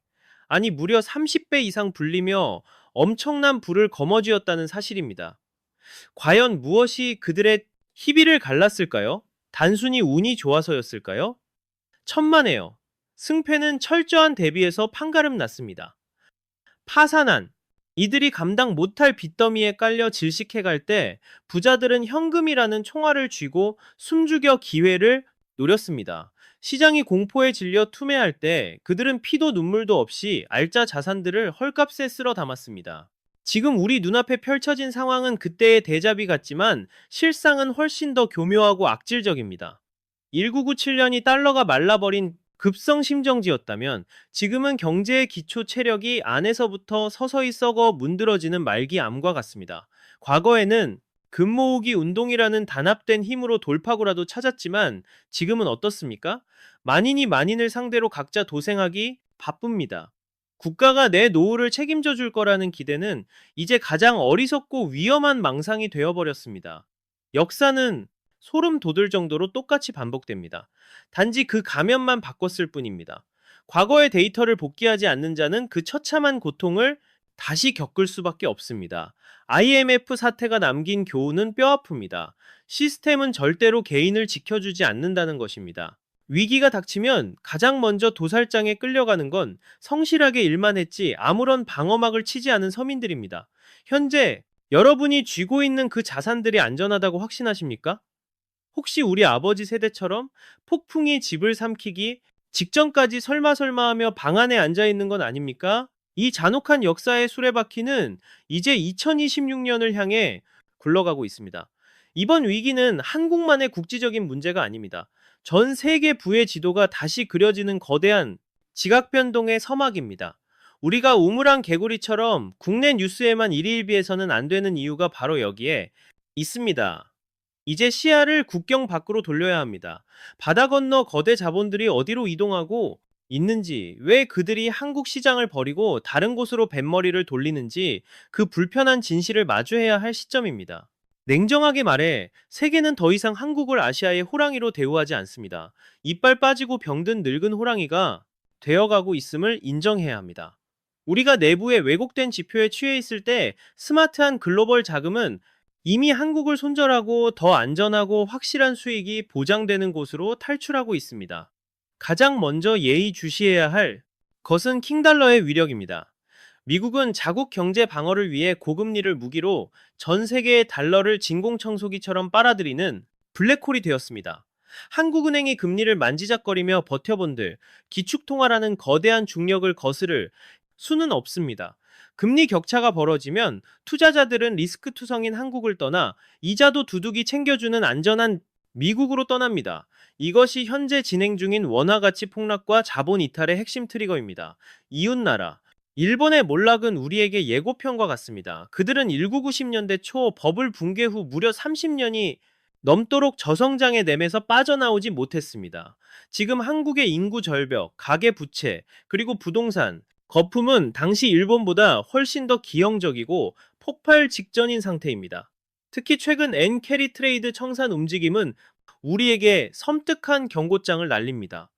아니 무려 30배 이상 불리며 엄청난 부를 거머쥐었다는 사실입니다. 과연 무엇이 그들의 희비를 갈랐을까요? 단순히 운이 좋아서였을까요? 천만에요. 승패는 철저한 대비에서 판가름 났습니다. 파산한 이들이 감당 못할 빚더미에 깔려 질식해갈 때 부자들은 현금이라는 총알을 쥐고 숨죽여 기회를 노렸습니다. 시장이 공포에 질려 투매할 때 그들은 피도 눈물도 없이 알짜 자산들을 헐값에 쓸어 담았습니다. 지금 우리 눈앞에 펼쳐진 상황은 그때의 대자비 같지만 실상은 훨씬 더 교묘하고 악질적입니다. 1997년이 달러가 말라버린 급성심정지였다면 지금은 경제의 기초 체력이 안에서부터 서서히 썩어 문드러지는 말기암과 같습니다. 과거에는 금 모으기 운동이라는 단합된 힘으로 돌파구라도 찾았지만 지금은 어떻습니까? 만인이 만인을 상대로 각자 도생하기 바쁩니다. 국가가 내 노후를 책임져 줄 거라는 기대는 이제 가장 어리석고 위험한 망상이 되어버렸습니다. 역사는 소름 돋을 정도로 똑같이 반복됩니다. 단지 그 가면만 바꿨을 뿐입니다. 과거의 데이터를 복귀하지 않는 자는 그 처참한 고통을 다시 겪을 수밖에 없습니다. IMF 사태가 남긴 교훈은 뼈아픕니다. 시스템은 절대로 개인을 지켜주지 않는다는 것입니다. 위기가 닥치면 가장 먼저 도살장에 끌려가는 건 성실하게 일만 했지 아무런 방어막을 치지 않은 서민들입니다. 현재 여러분이 쥐고 있는 그 자산들이 안전하다고 확신하십니까? 혹시 우리 아버지 세대처럼 폭풍이 집을 삼키기 직전까지 설마 하며 방 안에 앉아 있는 건 아닙니까? 이 잔혹한 역사의 수레바퀴는 이제 2026년을 향해 굴러가고 있습니다. 이번 위기는 한국만의 국지적인 문제가 아닙니다. 전 세계 부의 지도가 다시 그려지는 거대한 지각변동의 서막입니다. 우리가 우물안 개구리처럼 국내 뉴스에만 일희일비해서는 안 되는 이유가 바로 여기에 있습니다. 이제 시야를 국경 밖으로 돌려야 합니다. 바다 건너 거대 자본들이 어디로 이동하고 있는지, 왜 그들이 한국 시장을 버리고 다른 곳으로 뱃머리를 돌리는지 그 불편한 진실을 마주해야 할 시점입니다. 냉정하게 말해 세계는 더 이상 한국을 아시아의 호랑이로 대우하지 않습니다. 이빨 빠지고 병든 늙은 호랑이가 되어가고 있음을 인정해야 합니다. 우리가 내부의 왜곡된 지표에 취해 있을 때 스마트한 글로벌 자금은 이미 한국을 손절하고 더 안전하고 확실한 수익이 보장되는 곳으로 탈출하고 있습니다. 가장 먼저 예의주시해야 할 것은 킹달러의 위력입니다. 미국은 자국 경제 방어를 위해 고금리를 무기로 전 세계의 달러를 진공청소기처럼 빨아들이는 블랙홀이 되었습니다. 한국은행이 금리를 만지작거리며 버텨본들 기축통화라는 거대한 중력을 거스를 수는 없습니다. 금리 격차가 벌어지면 투자자들은 리스크투성인 한국을 떠나 이자도 두둑이 챙겨주는 안전한 미국으로 떠납니다. 이것이 현재 진행 중인 원화가치 폭락과 자본 이탈의 핵심 트리거입니다. 이웃나라 일본의 몰락은 우리에게 예고편과 같습니다. 그들은 1990년대 초 버블 붕괴 후 무려 30년이 넘도록 저성장의 nem에서 빠져나오지 못했습니다. 지금 한국의 인구 절벽, 가계 부채, 그리고 부동산, 거품은 당시 일본보다 훨씬 더 기형적이고 폭발 직전인 상태입니다. 특히 최근 엔캐리 트레이드 청산 움직임은 우리에게 섬뜩한 경고장을 날립니다.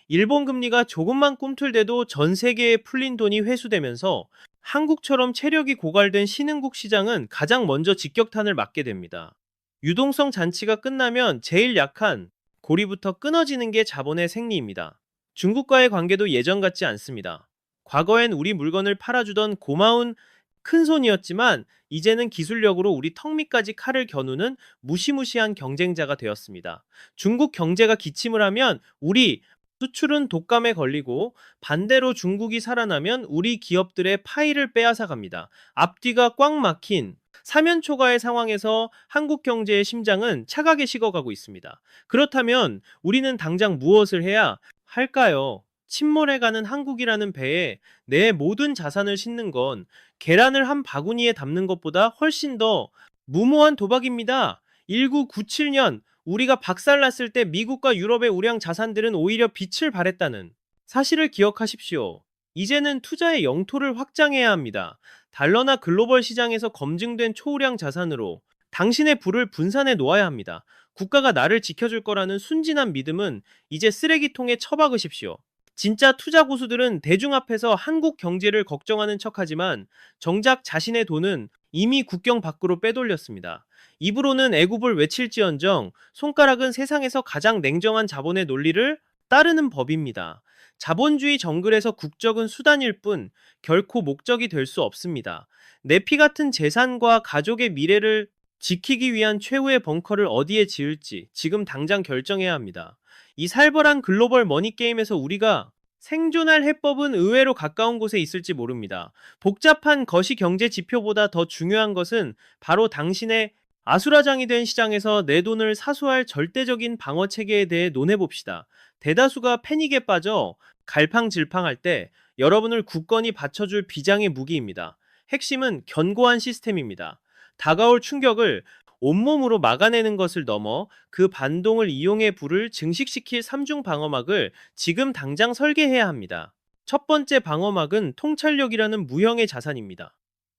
일본 금리가 조금만 꿈틀대도 전 세계에 풀린 돈이 회수되면서 한국처럼 체력이 고갈된 신흥국 시장은 가장 먼저 직격탄을 맞게 됩니다. 유동성 잔치가 끝나면 제일 약한 고리부터 끊어지는 게 자본의 생리입니다. 중국과의 관계도 예전 같지 않습니다. 과거엔 우리 물건을 팔아주던 고마운 큰손이었지만 이제는 기술력으로 우리 턱 밑까지 칼을 겨누는 무시무시한 경쟁자가 되었습니다. 중국 경제가 기침을 하면 우리 수출은 독감에 걸리고 반대로 중국이 살아나면 우리 기업들의 파이를 빼앗아 갑니다. 앞뒤가 꽉 막힌 사면초가의 상황에서 한국 경제의 심장은 차가게 식어가고 있습니다. 그렇다면 우리는 당장 무엇을 해야 할까요? 침몰해가는 한국이라는 배에 내 모든 자산을 싣는 건 계란을 한 바구니에 담는 것보다 훨씬 더 무모한 도박입니다. 1997년 우리가 박살났을 때 미국과 유럽의 우량 자산들은 오히려 빛을 발했다는 사실을 기억하십시오. 이제는 투자의 영토를 확장해야 합니다. 달러나 글로벌 시장에서 검증된 초우량 자산으로 당신의 부를 분산해 놓아야 합니다. 국가가 나를 지켜줄 거라는 순진한 믿음은 이제 쓰레기통에 처박으십시오. 진짜 투자 고수들은 대중 앞에서 한국 경제를 걱정하는 척하지만 정작 자신의 돈은 이미 국경 밖으로 빼돌렸습니다. 입으로는 애굽을 외칠지언정 손가락은 세상에서 가장 냉정한 자본의 논리를 따르는 법입니다. 자본주의 정글에서 국적은 수단일 뿐 결코 목적이 될 수 없습니다. 내 피 같은 재산과 가족의 미래를 지키기 위한 최후의 벙커를 어디에 지을지 지금 당장 결정해야 합니다. 이 살벌한 글로벌 머니게임에서 우리가 생존할 해법은 의외로 가까운 곳에 있을지 모릅니다. 복잡한 거시 경제 지표보다 더 중요한 것은 바로 당신의 아수라장이 된 시장에서 내 돈을 사수할 절대적인 방어 체계에 대해 논해봅시다. 대다수가 패닉에 빠져 갈팡질팡할 때 여러분을 굳건히 받쳐줄 비장의 무기입니다. 핵심은 견고한 시스템입니다. 다가올 충격을 온몸으로 막아내는 것을 넘어 그 반동을 이용해 불을 증식시킬 3중 방어막을 지금 당장 설계해야 합니다. 첫 번째 방어막은 통찰력이라는 무형의 자산입니다.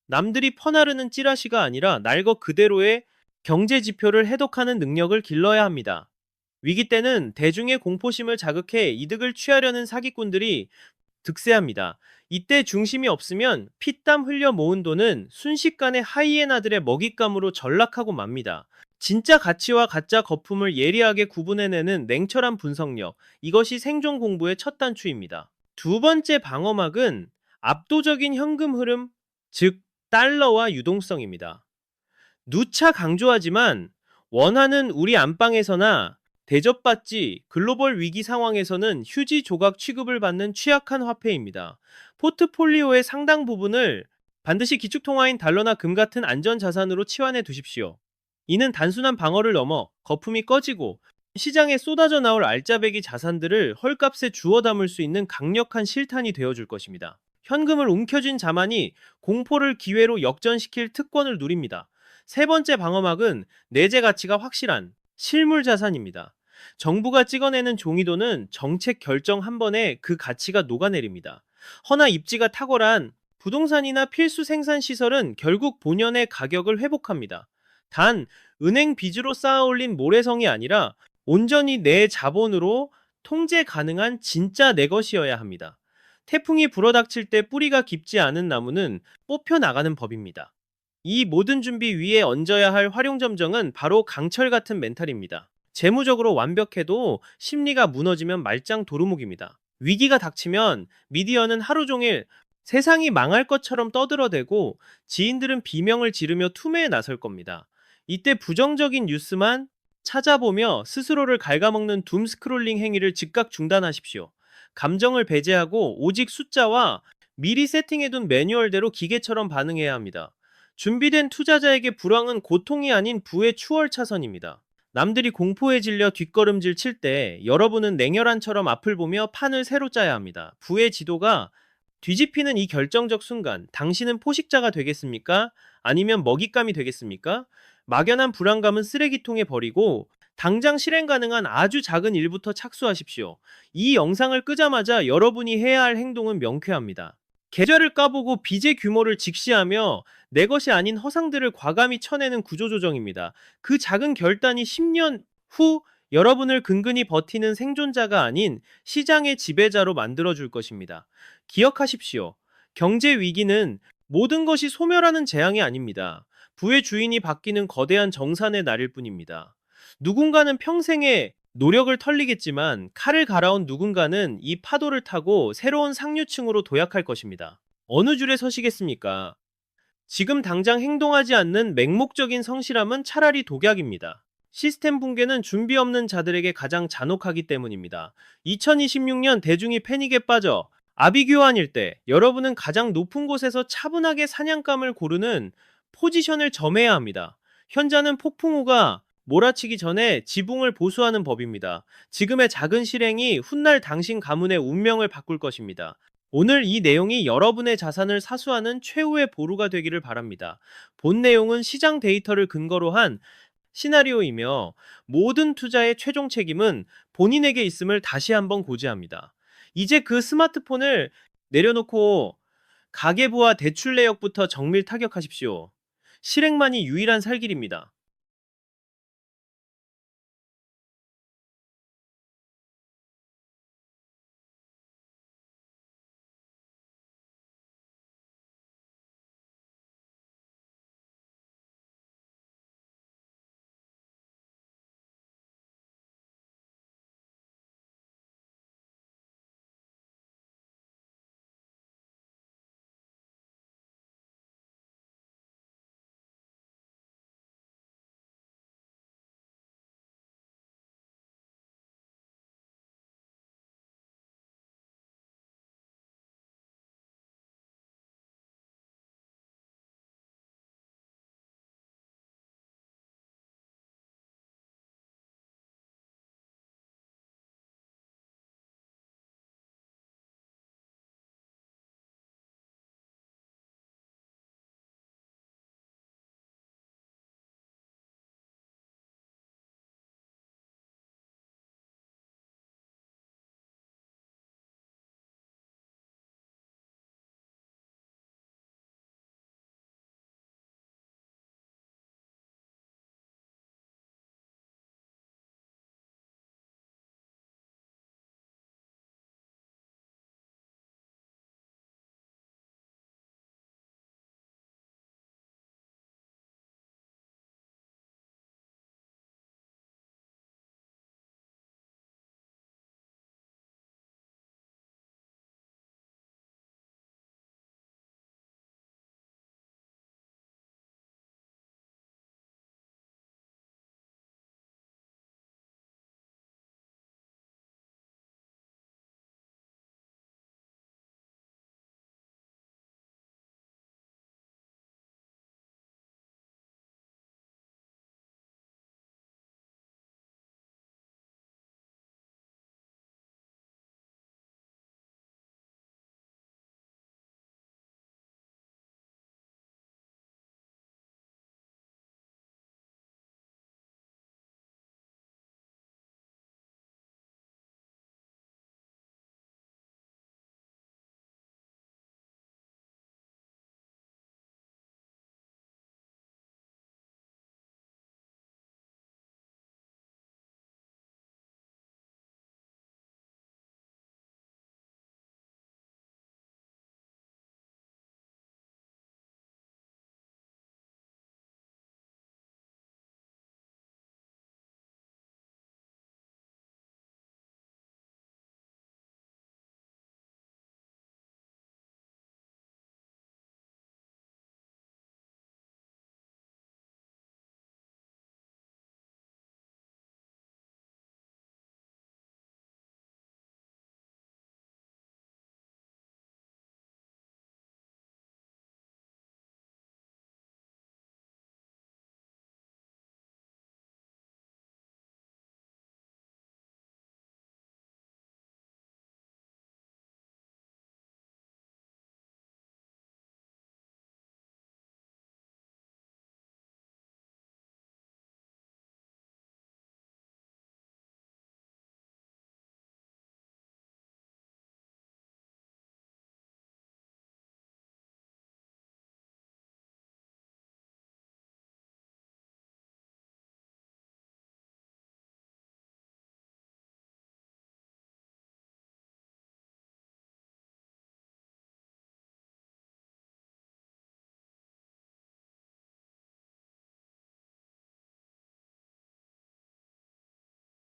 남들이 퍼나르는 찌라시가 아니라 날 것 그대로의 경제 지표를 해독하는 능력을 길러야 합니다. 위기 때는 대중의 공포심을 자극해 이득을 취하려는 사기꾼들이 득세합니다. 이때 중심이 없으면 피땀 흘려 모은 돈은 순식간에 하이에나들의 먹잇감으로 전락하고 맙니다. 진짜 가치와 가짜 거품을 예리하게 구분해내는 냉철한 분석력, 이것이 생존 공부의 첫 단추입니다. 두 번째 방어막은 압도적인 현금 흐름, 즉 달러와 유동성입니다. 누차 강조하지만 원화는 우리 안방에서나 대접받지 글로벌 위기 상황에서는 휴지 조각 취급을 받는 취약한 화폐입니다. 포트폴리오의 상당 부분을 반드시 기축통화인 달러나 금 같은 안전자산으로 치환해 두십시오. 이는 단순한 방어를 넘어 거품이 꺼지고 시장에 쏟아져 나올 알짜배기 자산들을 헐값에 주워 담을 수 있는 강력한 실탄이 되어줄 것입니다. 현금을 움켜쥔 자만이 공포를 기회로 역전시킬 특권을 누립니다. 세 번째 방어막은 내재 가치가 확실한 실물 자산입니다. 정부가 찍어내는 종이도는 정책 결정 한 번에 그 가치가 녹아내립니다. 허나 입지가 탁월한 부동산이나 필수 생산 시설은 결국 본연의 가격을 회복합니다. 단, 은행 빚으로 쌓아올린 모래성이 아니라 온전히 내 자본으로 통제 가능한 진짜 내 것이어야 합니다. 태풍이 불어닥칠 때 뿌리가 깊지 않은 나무는 뽑혀 나가는 법입니다. 이 모든 준비 위에 얹어야 할 활용점정은 바로 강철 같은 멘탈입니다. 재무적으로 완벽해도 심리가 무너지면 말짱 도루묵입니다. 위기가 닥치면 미디어는 하루 종일 세상이 망할 것처럼 떠들어대고 지인들은 비명을 지르며 투매에 나설 겁니다. 이때 부정적인 뉴스만 찾아보며 스스로를 갉아먹는 둠 스크롤링 행위를 즉각 중단하십시오. 감정을 배제하고 오직 숫자와 미리 세팅해둔 매뉴얼대로 기계처럼 반응해야 합니다. 준비된 투자자에게 불황은 고통이 아닌 부의 추월차선입니다. 남들이 공포에 질려 뒷걸음질 칠 때 여러분은 냉혈한처럼 앞을 보며 판을 새로 짜야 합니다. 부의 지도가 뒤집히는 이 결정적 순간, 당신은 포식자가 되겠습니까? 아니면 먹잇감이 되겠습니까? 막연한 불안감은 쓰레기통에 버리고 당장 실행 가능한 아주 작은 일부터 착수하십시오. 이 영상을 끄자마자 여러분이 해야 할 행동은 명쾌합니다. 계좌를 까보고 빚의 규모를 직시하며 내 것이 아닌 허상들을 과감히 쳐내는 구조조정입니다. 그 작은 결단이 10년 후 여러분을 근근히 버티는 생존자가 아닌 시장의 지배자로 만들어줄 것입니다. 기억하십시오. 경제 위기는 모든 것이 소멸하는 재앙이 아닙니다. 부의 주인이 바뀌는 거대한 정산의 날일 뿐입니다. 누군가는 평생의 노력을 털리겠지만 칼을 갈아온 누군가는 이 파도를 타고 새로운 상류층으로 도약할 것입니다. 어느 줄에 서시겠습니까? 지금 당장 행동하지 않는 맹목적인 성실함은 차라리 독약입니다. 시스템 붕괴는 준비 없는 자들에게 가장 잔혹하기 때문입니다. 2026년 대중이 패닉에 빠져 아비규환일 때 여러분은 가장 높은 곳에서 차분하게 사냥감을 고르는 포지션을 점해야 합니다. 현자는 폭풍우가 몰아치기 전에 지붕을 보수하는 법입니다. 지금의 작은 실행이 훗날 당신 가문의 운명을 바꿀 것입니다. 오늘 이 내용이 여러분의 자산을 사수하는 최후의 보루가 되기를 바랍니다. 본 내용은 시장 데이터를 근거로 한 시나리오이며 모든 투자의 최종 책임은 본인에게 있음을 다시 한번 고지합니다. 이제 그 스마트폰을 내려놓고 가계부와 대출 내역부터 정밀 타격하십시오. 실행만이 유일한 살길입니다.